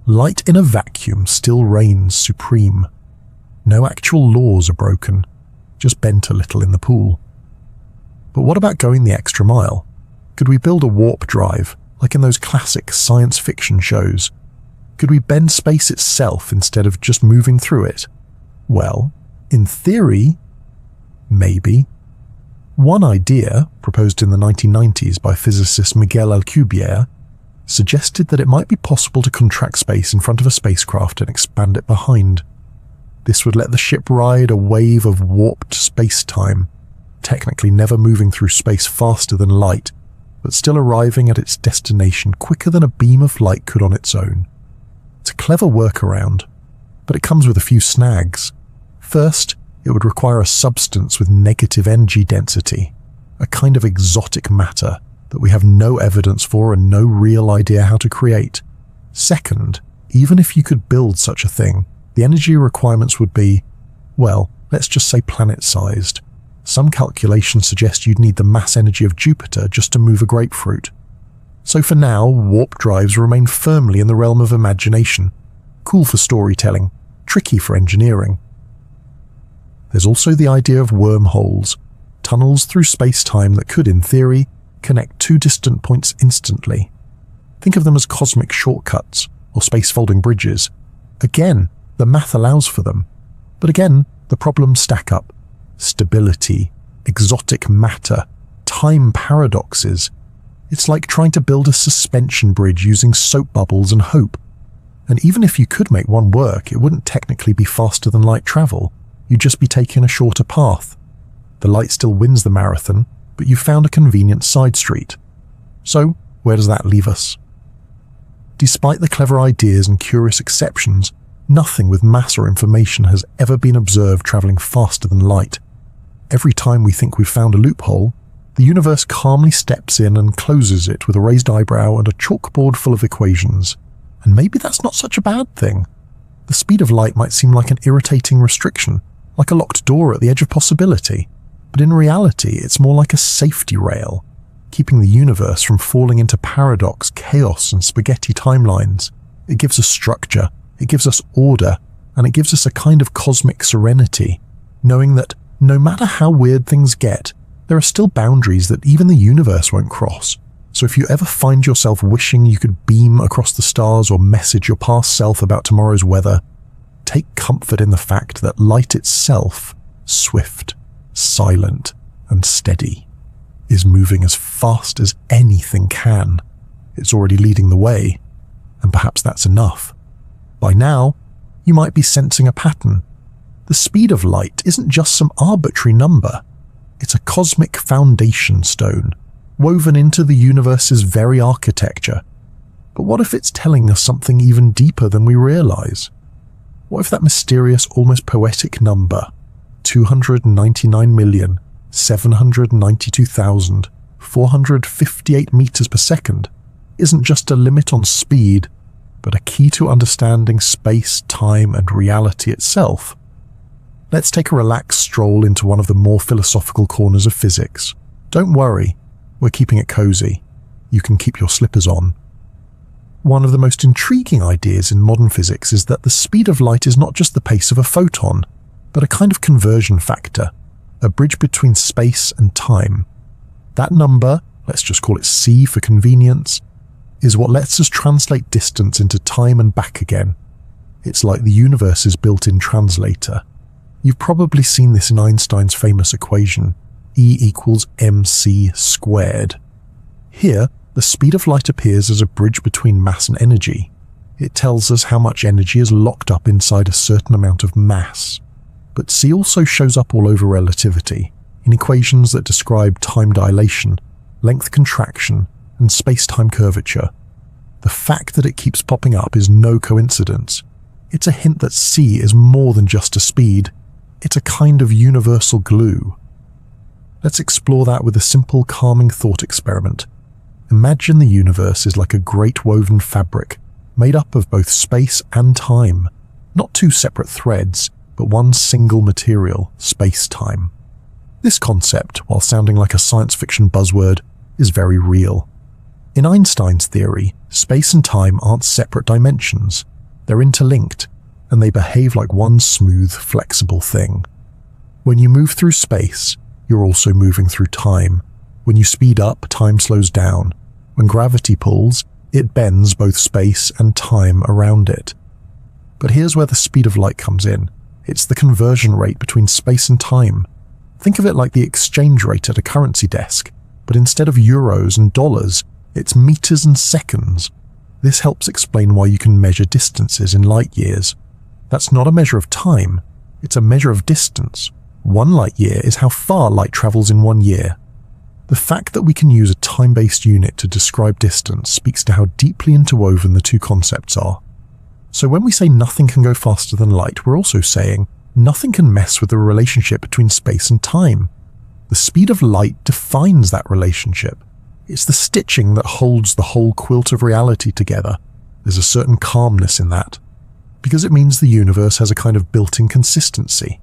Light in a vacuum still reigns supreme. No actual laws are broken, just bent a little in the pool. But what about going the extra mile? Could we build a warp drive, like in those classic science fiction shows? Could we bend space itself instead of just moving through it? Well, in theory, maybe. One idea, proposed in the 1990s by physicist Miguel Alcubierre, suggested that it might be possible to contract space in front of a spacecraft and expand it behind. This would let the ship ride a wave of warped space-time, technically never moving through space faster than light, but still arriving at its destination quicker than a beam of light could on its own. It's a clever workaround. but it comes with a few snags. First, it would require a substance with negative energy density, a kind of exotic matter that we have no evidence for and no real idea how to create. Second, even if you could build such a thing, the energy requirements would be, well, let's just say planet-sized. Some calculations suggest you'd need the mass energy of Jupiter just to move a grapefruit. So for now, warp drives remain firmly in the realm of imagination. Cool for storytelling, tricky for engineering. There's also the idea of wormholes, tunnels through space-time that could, in theory, connect two distant points instantly. Think of them as cosmic shortcuts or space-folding bridges. Again, the math allows for them. But again, the problems stack up. Stability, exotic matter, time paradoxes. It's like trying to build a suspension bridge using soap bubbles and hope. And even if you could make one work, it wouldn't technically be faster than light travel. You'd just be taking a shorter path. The light still wins the marathon, but you found a convenient side street. So, where does that leave us? Despite the clever ideas and curious exceptions, nothing with mass or information has ever been observed traveling faster than light. Every time we think we've found a loophole, the universe calmly steps in and closes it with a raised eyebrow and a chalkboard full of equations. And maybe that's not such a bad thing. The speed of light might seem like an irritating restriction, like a locked door at the edge of possibility. But in reality, it's more like a safety rail, keeping the universe from falling into paradox, chaos, and spaghetti timelines. It gives us structure, it gives us order, and it gives us a kind of cosmic serenity, knowing that no matter how weird things get, there are still boundaries that even the universe won't cross. So if you ever find yourself wishing you could beam across the stars or message your past self about tomorrow's weather, take comfort in the fact that light itself, swift, silent, and steady, is moving as fast as anything can. It's already leading the way, and perhaps that's enough. By now, you might be sensing a pattern. The speed of light isn't just some arbitrary number. It's a cosmic foundation stone, woven into the universe's very architecture. But what if it's telling us something even deeper than we realize? What if that mysterious, almost poetic number, 299,792,458 meters per second, isn't just a limit on speed, but a key to understanding space, time, and reality itself? Let's take a relaxed stroll into one of the more philosophical corners of physics. Don't worry, we're keeping it cozy. You can keep your slippers on. One of the most intriguing ideas in modern physics is that the speed of light is not just the pace of a photon, but a kind of conversion factor, a bridge between space and time. That number, let's just call it c for convenience, is what lets us translate distance into time and back again. It's like the universe's built-in translator. You've probably seen this in Einstein's famous equation, E equals mc squared. Here, the speed of light appears as a bridge between mass and energy. It tells us how much energy is locked up inside a certain amount of mass. But c also shows up all over relativity, in equations that describe time dilation, length contraction, and space-time curvature. The fact that it keeps popping up is no coincidence. It's a hint that c is more than just a speed. It's a kind of universal glue. Let's explore that with a simple, calming thought experiment. Imagine the universe is like a great woven fabric, made up of both space and time. Not two separate threads, but one single material, space-time. This concept, while sounding like a science fiction buzzword, is very real. In Einstein's theory, space and time aren't separate dimensions. They're interlinked, and they behave like one smooth, flexible thing. When you move through space, you're also moving through time. When you speed up, time slows down. When gravity pulls, it bends both space and time around it. But here's where the speed of light comes in. It's the conversion rate between space and time. Think of it like the exchange rate at a currency desk, but instead of euros and dollars, it's meters and seconds. This helps explain why you can measure distances in light years. That's not a measure of time, it's a measure of distance. 1 light year is how far light travels in 1 year. The fact that we can use a time-based unit to describe distance speaks to how deeply interwoven the two concepts are. So when we say nothing can go faster than light, we're also saying nothing can mess with the relationship between space and time. The speed of light defines that relationship. It's the stitching that holds the whole quilt of reality together. There's a certain calmness in that, because it means the universe has a kind of built-in consistency.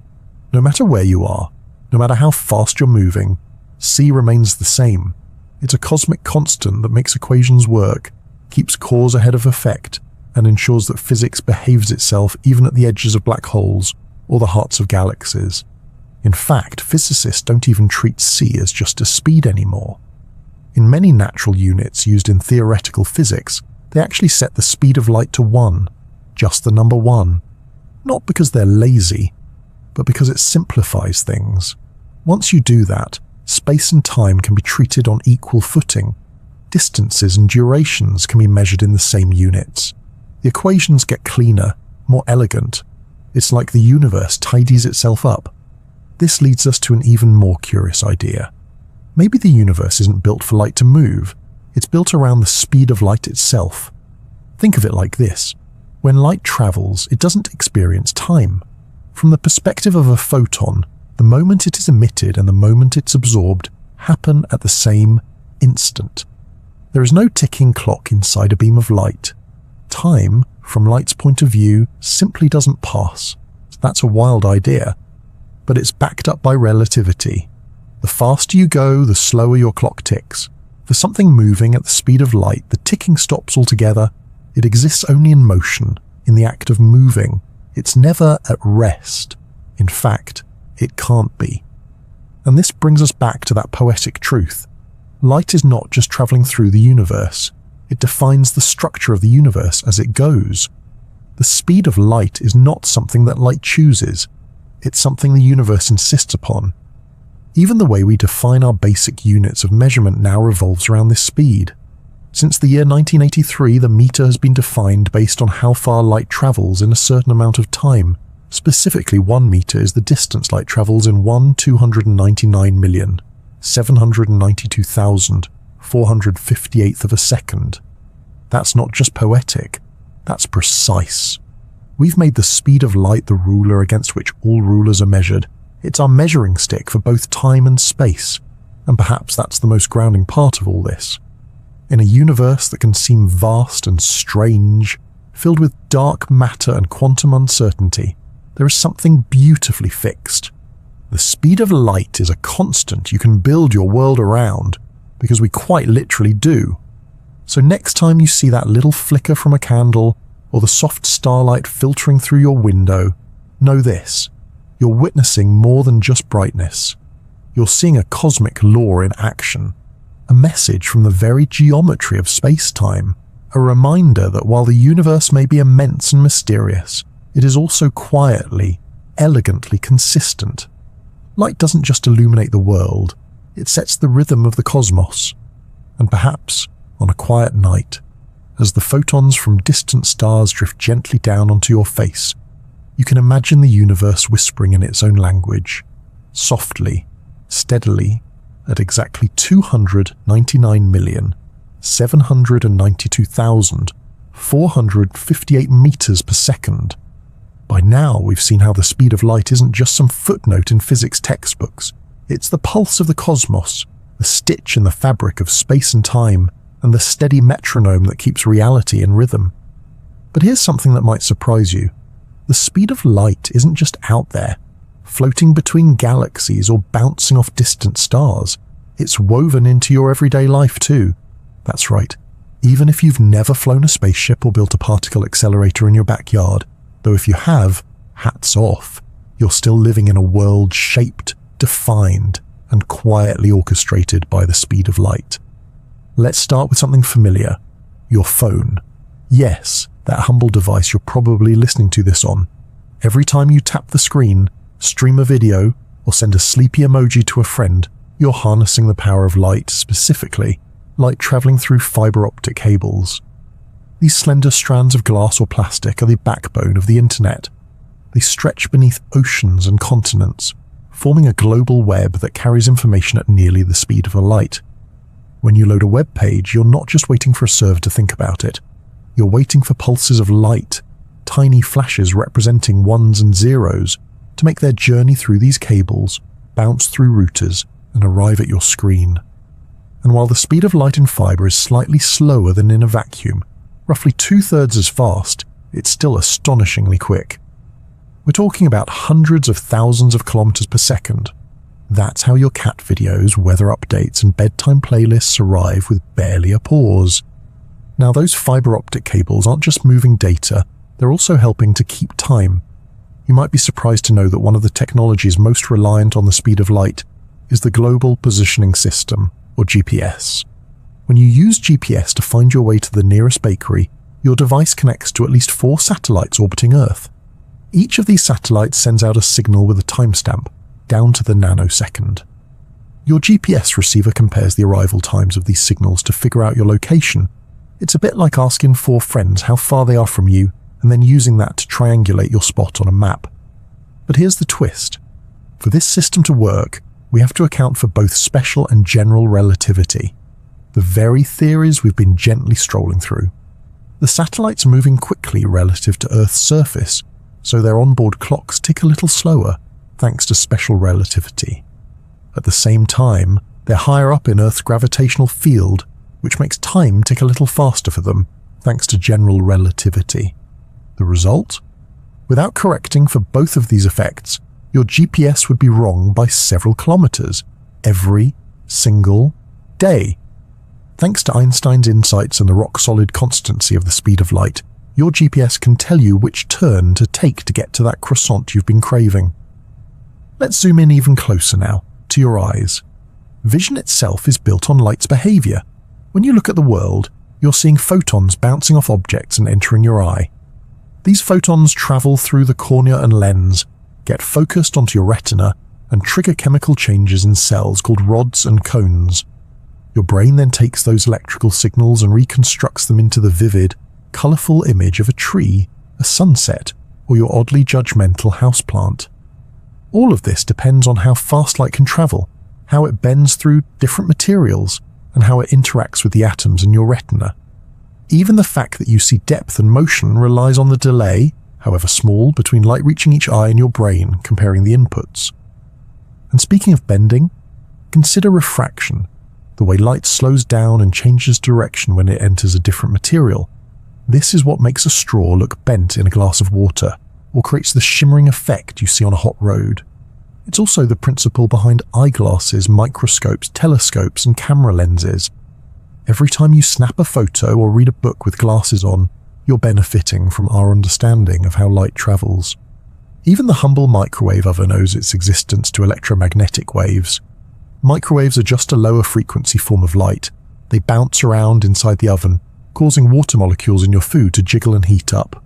No matter where you are, no matter how fast you're moving, c remains the same. It's a cosmic constant that makes equations work, keeps cause ahead of effect, and ensures that physics behaves itself even at the edges of black holes or the hearts of galaxies. In fact, physicists don't even treat c as just a speed anymore. In many natural units used in theoretical physics, they actually set the speed of light to 1, just the number 1. Not because they're lazy, but because it simplifies things. Once you do that, space and time can be treated on equal footing. Distances and durations can be measured in the same units. The equations get cleaner, more elegant. It's like the universe tidies itself up. This leads us to an even more curious idea. Maybe the universe isn't built for light to move. It's built around the speed of light itself. Think of it like this. When light travels, it doesn't experience time. From the perspective of a photon, the moment it is emitted and the moment it's absorbed happen at the same instant. There is no ticking clock inside a beam of light. Time, from light's point of view, simply doesn't pass. That's a wild idea, but it's backed up by relativity. The faster you go, the slower your clock ticks. For something moving at the speed of light, the ticking stops altogether. It exists only in motion, in the act of moving. It's never at rest. In fact, it can't be. And this brings us back to that poetic truth. Light is not just traveling through the universe. It defines the structure of the universe as it goes. The speed of light is not something that light chooses. It's something the universe insists upon. Even the way we define our basic units of measurement now revolves around this speed. Since the year 1983, the meter has been defined based on how far light travels in a certain amount of time. Specifically, 1 meter is the distance light travels in 1,299,792,458th of a second. That's not just poetic, that's precise. We've made the speed of light the ruler against which all rulers are measured. It's our measuring stick for both time and space, and perhaps that's the most grounding part of all this. In a universe that can seem vast and strange, filled with dark matter and quantum uncertainty, there is something beautifully fixed. The speed of light is a constant you can build your world around, because we quite literally do. So next time you see that little flicker from a candle, or the soft starlight filtering through your window, know this: you're witnessing more than just brightness. You're seeing a cosmic law in action, a message from the very geometry of space-time, a reminder that while the universe may be immense and mysterious, it is also quietly, elegantly consistent. Light doesn't just illuminate the world, it sets the rhythm of the cosmos. And perhaps, on a quiet night, as the photons from distant stars drift gently down onto your face, you can imagine the universe whispering in its own language, softly, steadily, at exactly 299,792,458 meters per second. By now, we've seen how the speed of light isn't just some footnote in physics textbooks. It's the pulse of the cosmos, the stitch in the fabric of space and time, and the steady metronome that keeps reality in rhythm. But here's something that might surprise you. The speed of light isn't just out there, floating between galaxies or bouncing off distant stars. It's woven into your everyday life too. That's right. Even if you've never flown a spaceship or built a particle accelerator in your backyard, though if you have, hats off, you're still living in a world shaped, defined, and quietly orchestrated by the speed of light. Let's start with something familiar: your phone. Yes, that humble device you're probably listening to this on. Every time you tap the screen, stream a video, or send a sleepy emoji to a friend, you're harnessing the power of light, specifically light traveling through fiber optic cables. These slender strands of glass or plastic are the backbone of the internet. They stretch beneath oceans and continents, forming a global web that carries information at nearly the speed of a light. When you load a web page, you're not just waiting for a server to think about it. You're waiting for pulses of light tiny flashes representing ones and zeros, to make their journey through these cables, bounce through routers, and arrive at your screen. And while the speed of light in fiber is slightly slower than in a vacuum, roughly 2/3 as fast, it's still astonishingly quick. We're talking about hundreds of thousands of kilometers per second. That's how your cat videos, weather updates, and bedtime playlists arrive with barely a pause. Now, those fiber optic cables aren't just moving data, they're also helping to keep time. You might be surprised to know that one of the technologies most reliant on the speed of light is the Global Positioning System, or GPS. When you use GPS to find your way to the nearest bakery, your device connects to at least 4 satellites orbiting Earth. Each of these satellites sends out a signal with a timestamp, down to the nanosecond. Your GPS receiver compares the arrival times of these signals to figure out your location. It's a bit like asking 4 friends how far they are from you, and then using that to triangulate your spot on a map. But here's the twist. For this system to work, we have to account for both special and general relativity, the very theories we've been gently strolling through. The satellites are moving quickly relative to Earth's surface, so their onboard clocks tick a little slower, thanks to special relativity. At the same time, they're higher up in Earth's gravitational field, which makes time tick a little faster for them, thanks to general relativity. The result? Without correcting for both of these effects, your GPS would be wrong by several kilometers every single day. Thanks to Einstein's insights and the rock-solid constancy of the speed of light, your GPS can tell you which turn to take to get to that croissant you've been craving. Let's zoom in even closer now, to your eyes. Vision itself is built on light's behavior. When you look at the world, you're seeing photons bouncing off objects and entering your eye. These photons travel through the cornea and lens, get focused onto your retina, and trigger chemical changes in cells called rods and cones. Your brain then takes those electrical signals and reconstructs them into the vivid, colourful image of a tree, a sunset, or your oddly judgmental houseplant. All of this depends on how fast light can travel, how it bends through different materials, and how it interacts with the atoms in your retina. Even the fact that you see depth and motion relies on the delay, however small, between light reaching each eye and your brain, comparing the inputs. And speaking of bending, consider refraction, the way light slows down and changes direction when it enters a different material. This is what makes a straw look bent in a glass of water, or creates the shimmering effect you see on a hot road. It's also the principle behind eyeglasses, microscopes, telescopes, and camera lenses. Every time you snap a photo or read a book with glasses on, you're benefiting from our understanding of how light travels. Even the humble microwave oven owes its existence to electromagnetic waves. Microwaves are just a lower frequency form of light. They bounce around inside the oven, causing water molecules in your food to jiggle and heat up.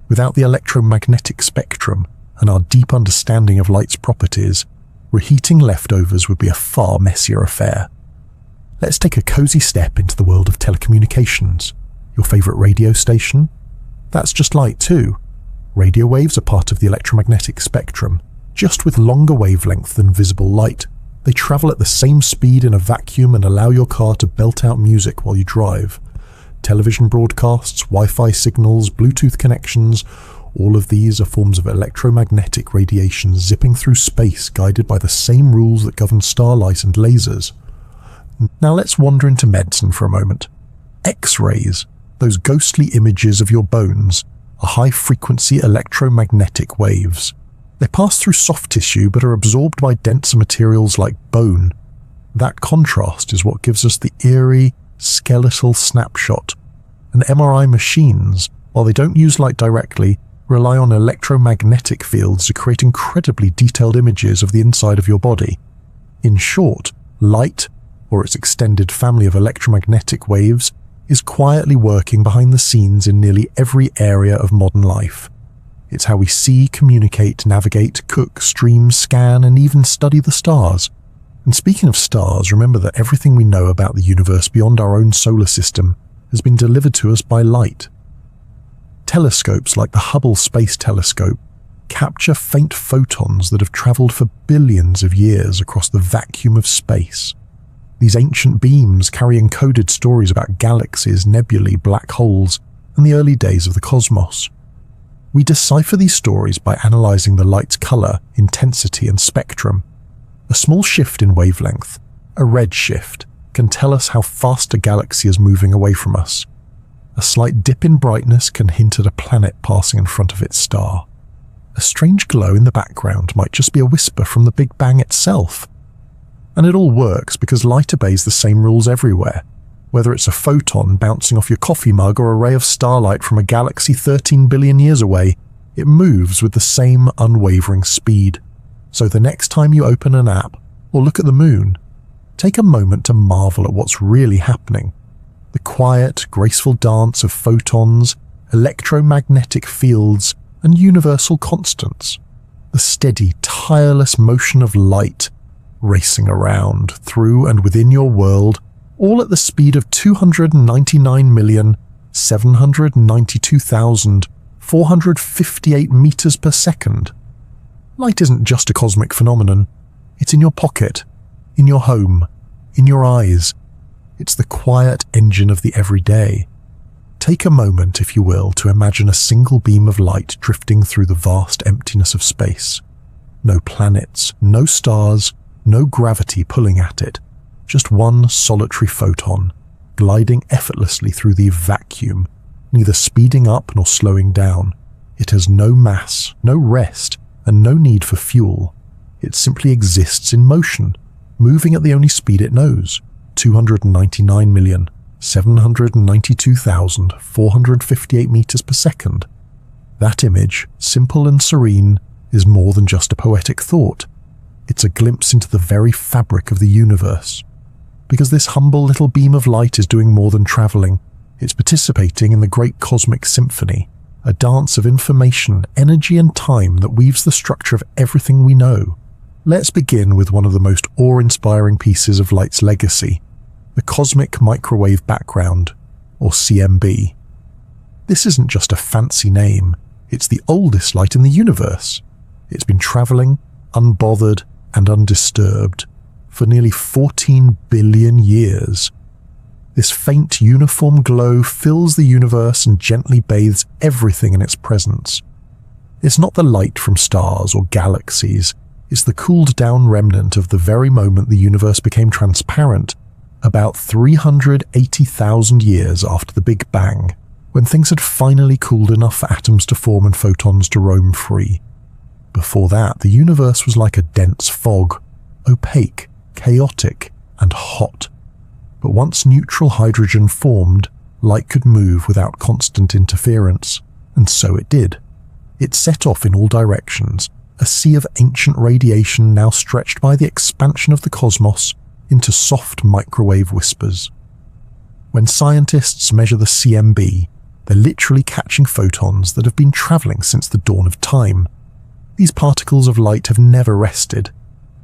Without the electromagnetic spectrum and our deep understanding of light's properties, reheating leftovers would be a far messier affair. Let's take a cozy step into the world of telecommunications. Your favorite radio station? That's just light too. Radio waves are part of the electromagnetic spectrum, just with longer wavelength than visible light. They travel at the same speed in a vacuum and allow your car to belt out music while you drive. Television broadcasts, Wi-Fi signals, Bluetooth connections, all of these are forms of electromagnetic radiation zipping through space, guided by the same rules that govern starlight and lasers. Now let's wander into medicine for a moment. X-rays, those ghostly images of your bones, are high-frequency electromagnetic waves. They pass through soft tissue but are absorbed by denser materials like bone. That contrast is what gives us the eerie, skeletal snapshot. And MRI machines, while they don't use light directly, rely on electromagnetic fields to create incredibly detailed images of the inside of your body. In short, light, or its extended family of electromagnetic waves, is quietly working behind the scenes in nearly every area of modern life. It's how we see, communicate, navigate, cook, stream, scan, and even study the stars. And speaking of stars, remember that everything we know about the universe beyond our own solar system has been delivered to us by light. Telescopes like the Hubble Space Telescope capture faint photons that have traveled for billions of years across the vacuum of space. These ancient beams carry encoded stories about galaxies, nebulae, black holes, and the early days of the cosmos. We decipher these stories by analysing the light's colour, intensity and spectrum. A small shift in wavelength, a red shift, can tell us how fast a galaxy is moving away from us. A slight dip in brightness can hint at a planet passing in front of its star. A strange glow in the background might just be a whisper from the Big Bang itself. And it all works because light obeys the same rules everywhere. Whether it's a photon bouncing off your coffee mug or a ray of starlight from a galaxy 13 billion years away, it moves with the same unwavering speed. So the next time you open an app or look at the moon, take a moment to marvel at what's really happening. The quiet, graceful dance of photons, electromagnetic fields, and universal constants. The steady, tireless motion of light racing around, through and within your world, all at the speed of 299,792,458 meters per second. Light isn't just a cosmic phenomenon. It's in your pocket, in your home, in your eyes. It's the quiet engine of the everyday. Take a moment, if you will, to imagine a single beam of light drifting through the vast emptiness of space. No planets, no stars, no gravity pulling at it. Just one solitary photon, gliding effortlessly through the vacuum, neither speeding up nor slowing down. It has no mass, no rest, and no need for fuel. It simply exists in motion, moving at the only speed it knows, 299,792,458 meters per second. That image, simple and serene, is more than just a poetic thought. It's a glimpse into the very fabric of the universe. Because this humble little beam of light is doing more than travelling. It's participating in the great cosmic symphony, a dance of information, energy and time that weaves the structure of everything we know. Let's begin with one of the most awe-inspiring pieces of light's legacy, the cosmic microwave background, or CMB. This isn't just a fancy name, it's the oldest light in the universe. It's been travelling, unbothered and undisturbed, for nearly 14 billion years. This faint, uniform glow fills the universe and gently bathes everything in its presence. It's not the light from stars or galaxies, it's the cooled-down remnant of the very moment the universe became transparent, about 380,000 years after the Big Bang, when things had finally cooled enough for atoms to form and photons to roam free. Before that, the universe was like a dense fog, opaque, chaotic, and hot. But once neutral hydrogen formed, light could move without constant interference, and so it did. It set off in all directions, a sea of ancient radiation now stretched by the expansion of the cosmos into soft microwave whispers. When scientists measure the CMB, they're literally catching photons that have been travelling since the dawn of time. These particles of light have never rested.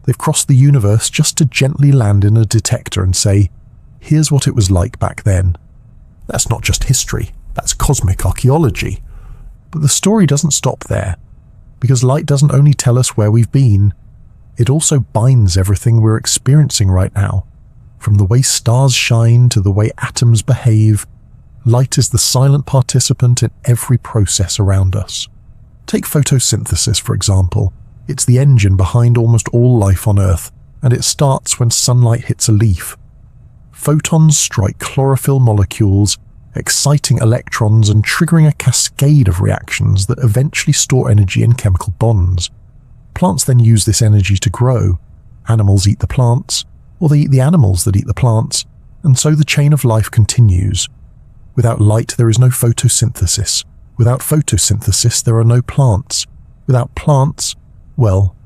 They've crossed the universe just to gently land in a detector and say, here's what it was like back then. That's not just history, that's cosmic archaeology. But the story doesn't stop there, because light doesn't only tell us where we've been, it also binds everything we're experiencing right now. From the way stars shine to the way atoms behave, light is the silent participant in every process around us. Take photosynthesis, for example. It's the engine behind almost all life on Earth, and it starts when sunlight hits a leaf. Photons strike chlorophyll molecules, exciting electrons and triggering a cascade of reactions that eventually store energy in chemical bonds. Plants then use this energy to grow. Animals eat the plants, or they eat the animals that eat the plants, and so the chain of life continues. Without light, there is no photosynthesis. Without photosynthesis, there are no plants. Without plants, well,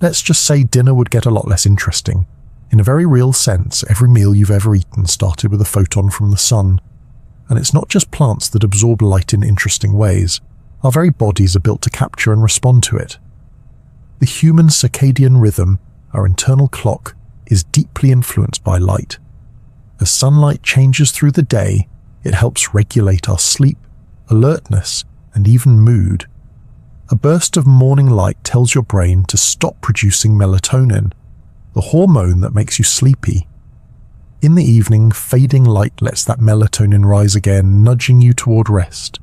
let's just say dinner would get a lot less interesting. In a very real sense, every meal you've ever eaten started with a photon from the sun. And it's not just plants that absorb light in interesting ways. Our very bodies are built to capture and respond to it. The human circadian rhythm, our internal clock, is deeply influenced by light. As sunlight changes through the day, it helps regulate our sleep, alertness, and even mood. A burst of morning light tells your brain to stop producing melatonin, the hormone that makes you sleepy. In the evening, fading light lets that melatonin rise again, nudging you toward rest.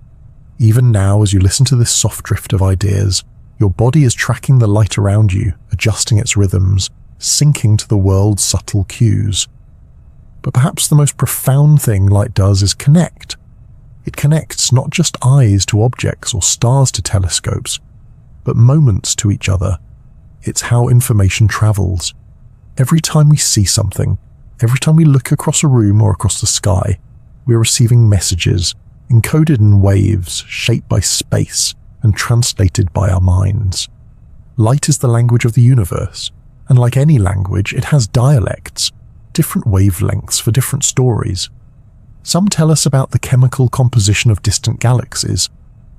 Even now, as you listen to this soft drift of ideas, your body is tracking the light around you, adjusting its rhythms, syncing to the world's subtle cues. But perhaps the most profound thing light does is connect. It connects not just eyes to objects or stars to telescopes, but moments to each other. It's how information travels. Every time we see something, every time we look across a room or across the sky, we're receiving messages, encoded in waves, shaped by space and translated by our minds. Light is the language of the universe, and like any language, it has dialects, different wavelengths for different stories. Some tell us about the chemical composition of distant galaxies.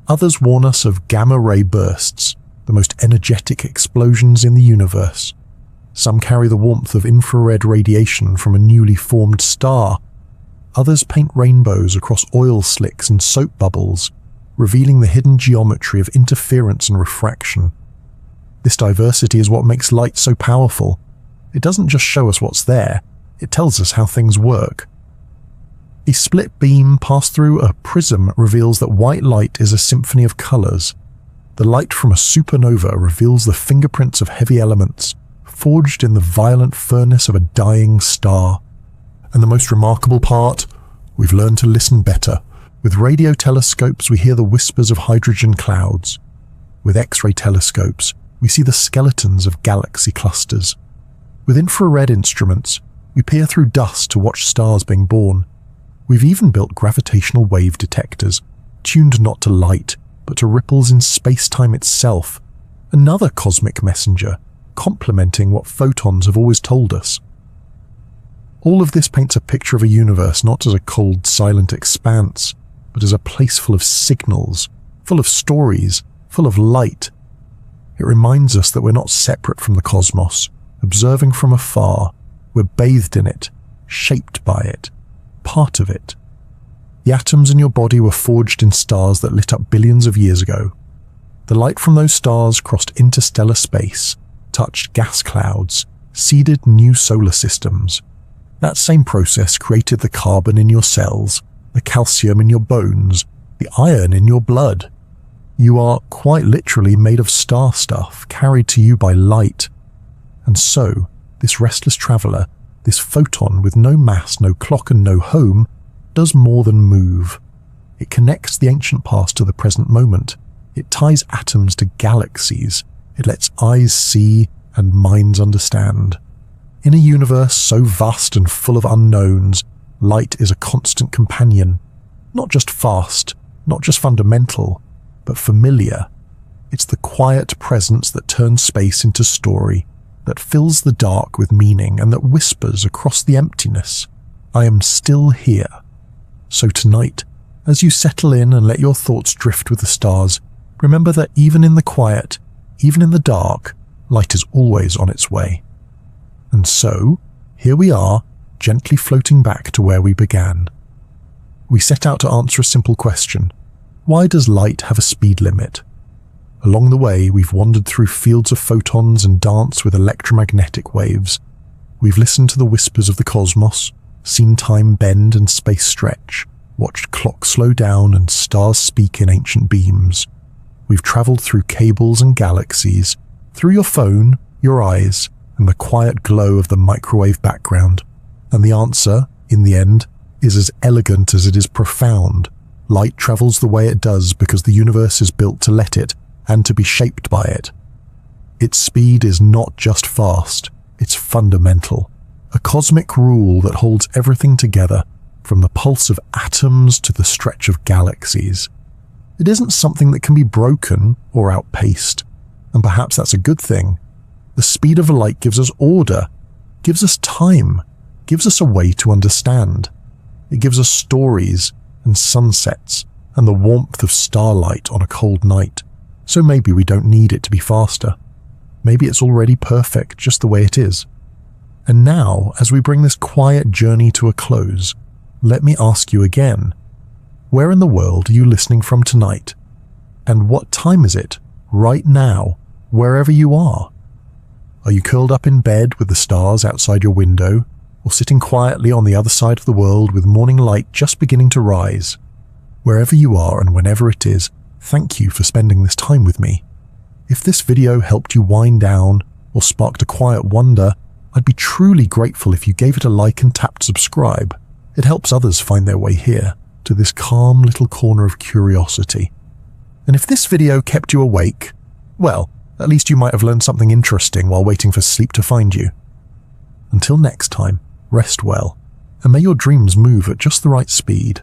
Others warn us of gamma-ray bursts, the most energetic explosions in the universe. Some carry the warmth of infrared radiation from a newly formed star. Others paint rainbows across oil slicks and soap bubbles, revealing the hidden geometry of interference and refraction. This diversity is what makes light so powerful. It doesn't just show us what's there, it tells us how things work. A split beam passed through a prism reveals that white light is a symphony of colors. The light from a supernova reveals the fingerprints of heavy elements, forged in the violent furnace of a dying star. And the most remarkable part? We've learned to listen better. With radio telescopes, we hear the whispers of hydrogen clouds. With X-ray telescopes, we see the skeletons of galaxy clusters. With infrared instruments, we peer through dust to watch stars being born. We've even built gravitational wave detectors, tuned not to light, but to ripples in space-time itself, another cosmic messenger, complementing what photons have always told us. All of this paints a picture of a universe not as a cold, silent expanse, but as a place full of signals, full of stories, full of light. It reminds us that we're not separate from the cosmos, observing from afar. We're bathed in it, shaped by it, part of it. The atoms in your body were forged in stars that lit up billions of years ago. The light from those stars crossed interstellar space, touched gas clouds, seeded new solar systems. That same process created the carbon in your cells, the calcium in your bones, the iron in your blood. You are quite literally made of star stuff carried to you by light. And so, this restless traveler, this photon with no mass, no clock and no home, does more than move. It connects the ancient past to the present moment. It ties atoms to galaxies. It lets eyes see and minds understand. In a universe so vast and full of unknowns, light is a constant companion. Not just fast, not just fundamental, but familiar. It's the quiet presence that turns space into story, that fills the dark with meaning and that whispers across the emptiness, I am still here. So tonight, as you settle in and let your thoughts drift with the stars, remember that even in the quiet, even in the dark, light is always on its way. And so, here we are, gently floating back to where we began. We set out to answer a simple question. Why does light have a speed limit? Along the way, we've wandered through fields of photons and danced with electromagnetic waves. We've listened to the whispers of the cosmos, seen time bend and space stretch, watched clocks slow down and stars speak in ancient beams. We've traveled through cables and galaxies, through your phone, your eyes, and the quiet glow of the microwave background. And the answer, in the end, is as elegant as it is profound. Light travels the way it does because the universe is built to let it, and to be shaped by it. Its speed is not just fast, it's fundamental. A cosmic rule that holds everything together, from the pulse of atoms to the stretch of galaxies. It isn't something that can be broken or outpaced, and perhaps that's a good thing. The speed of light gives us order, gives us time, gives us a way to understand. It gives us stories and sunsets and the warmth of starlight on a cold night. So maybe we don't need it to be faster. Maybe it's already perfect just the way it is. And now, as we bring this quiet journey to a close, let me ask you again, where in the world are you listening from tonight? And what time is it, right now, wherever you are? Are you curled up in bed with the stars outside your window, or sitting quietly on the other side of the world with morning light just beginning to rise? Wherever you are and whenever it is, thank you for spending this time with me. If this video helped you wind down or sparked a quiet wonder, I'd be truly grateful if you gave it a like and tapped subscribe. It helps others find their way here, to this calm little corner of curiosity. And if this video kept you awake, well, at least you might have learned something interesting while waiting for sleep to find you. Until next time, rest well, and may your dreams move at just the right speed.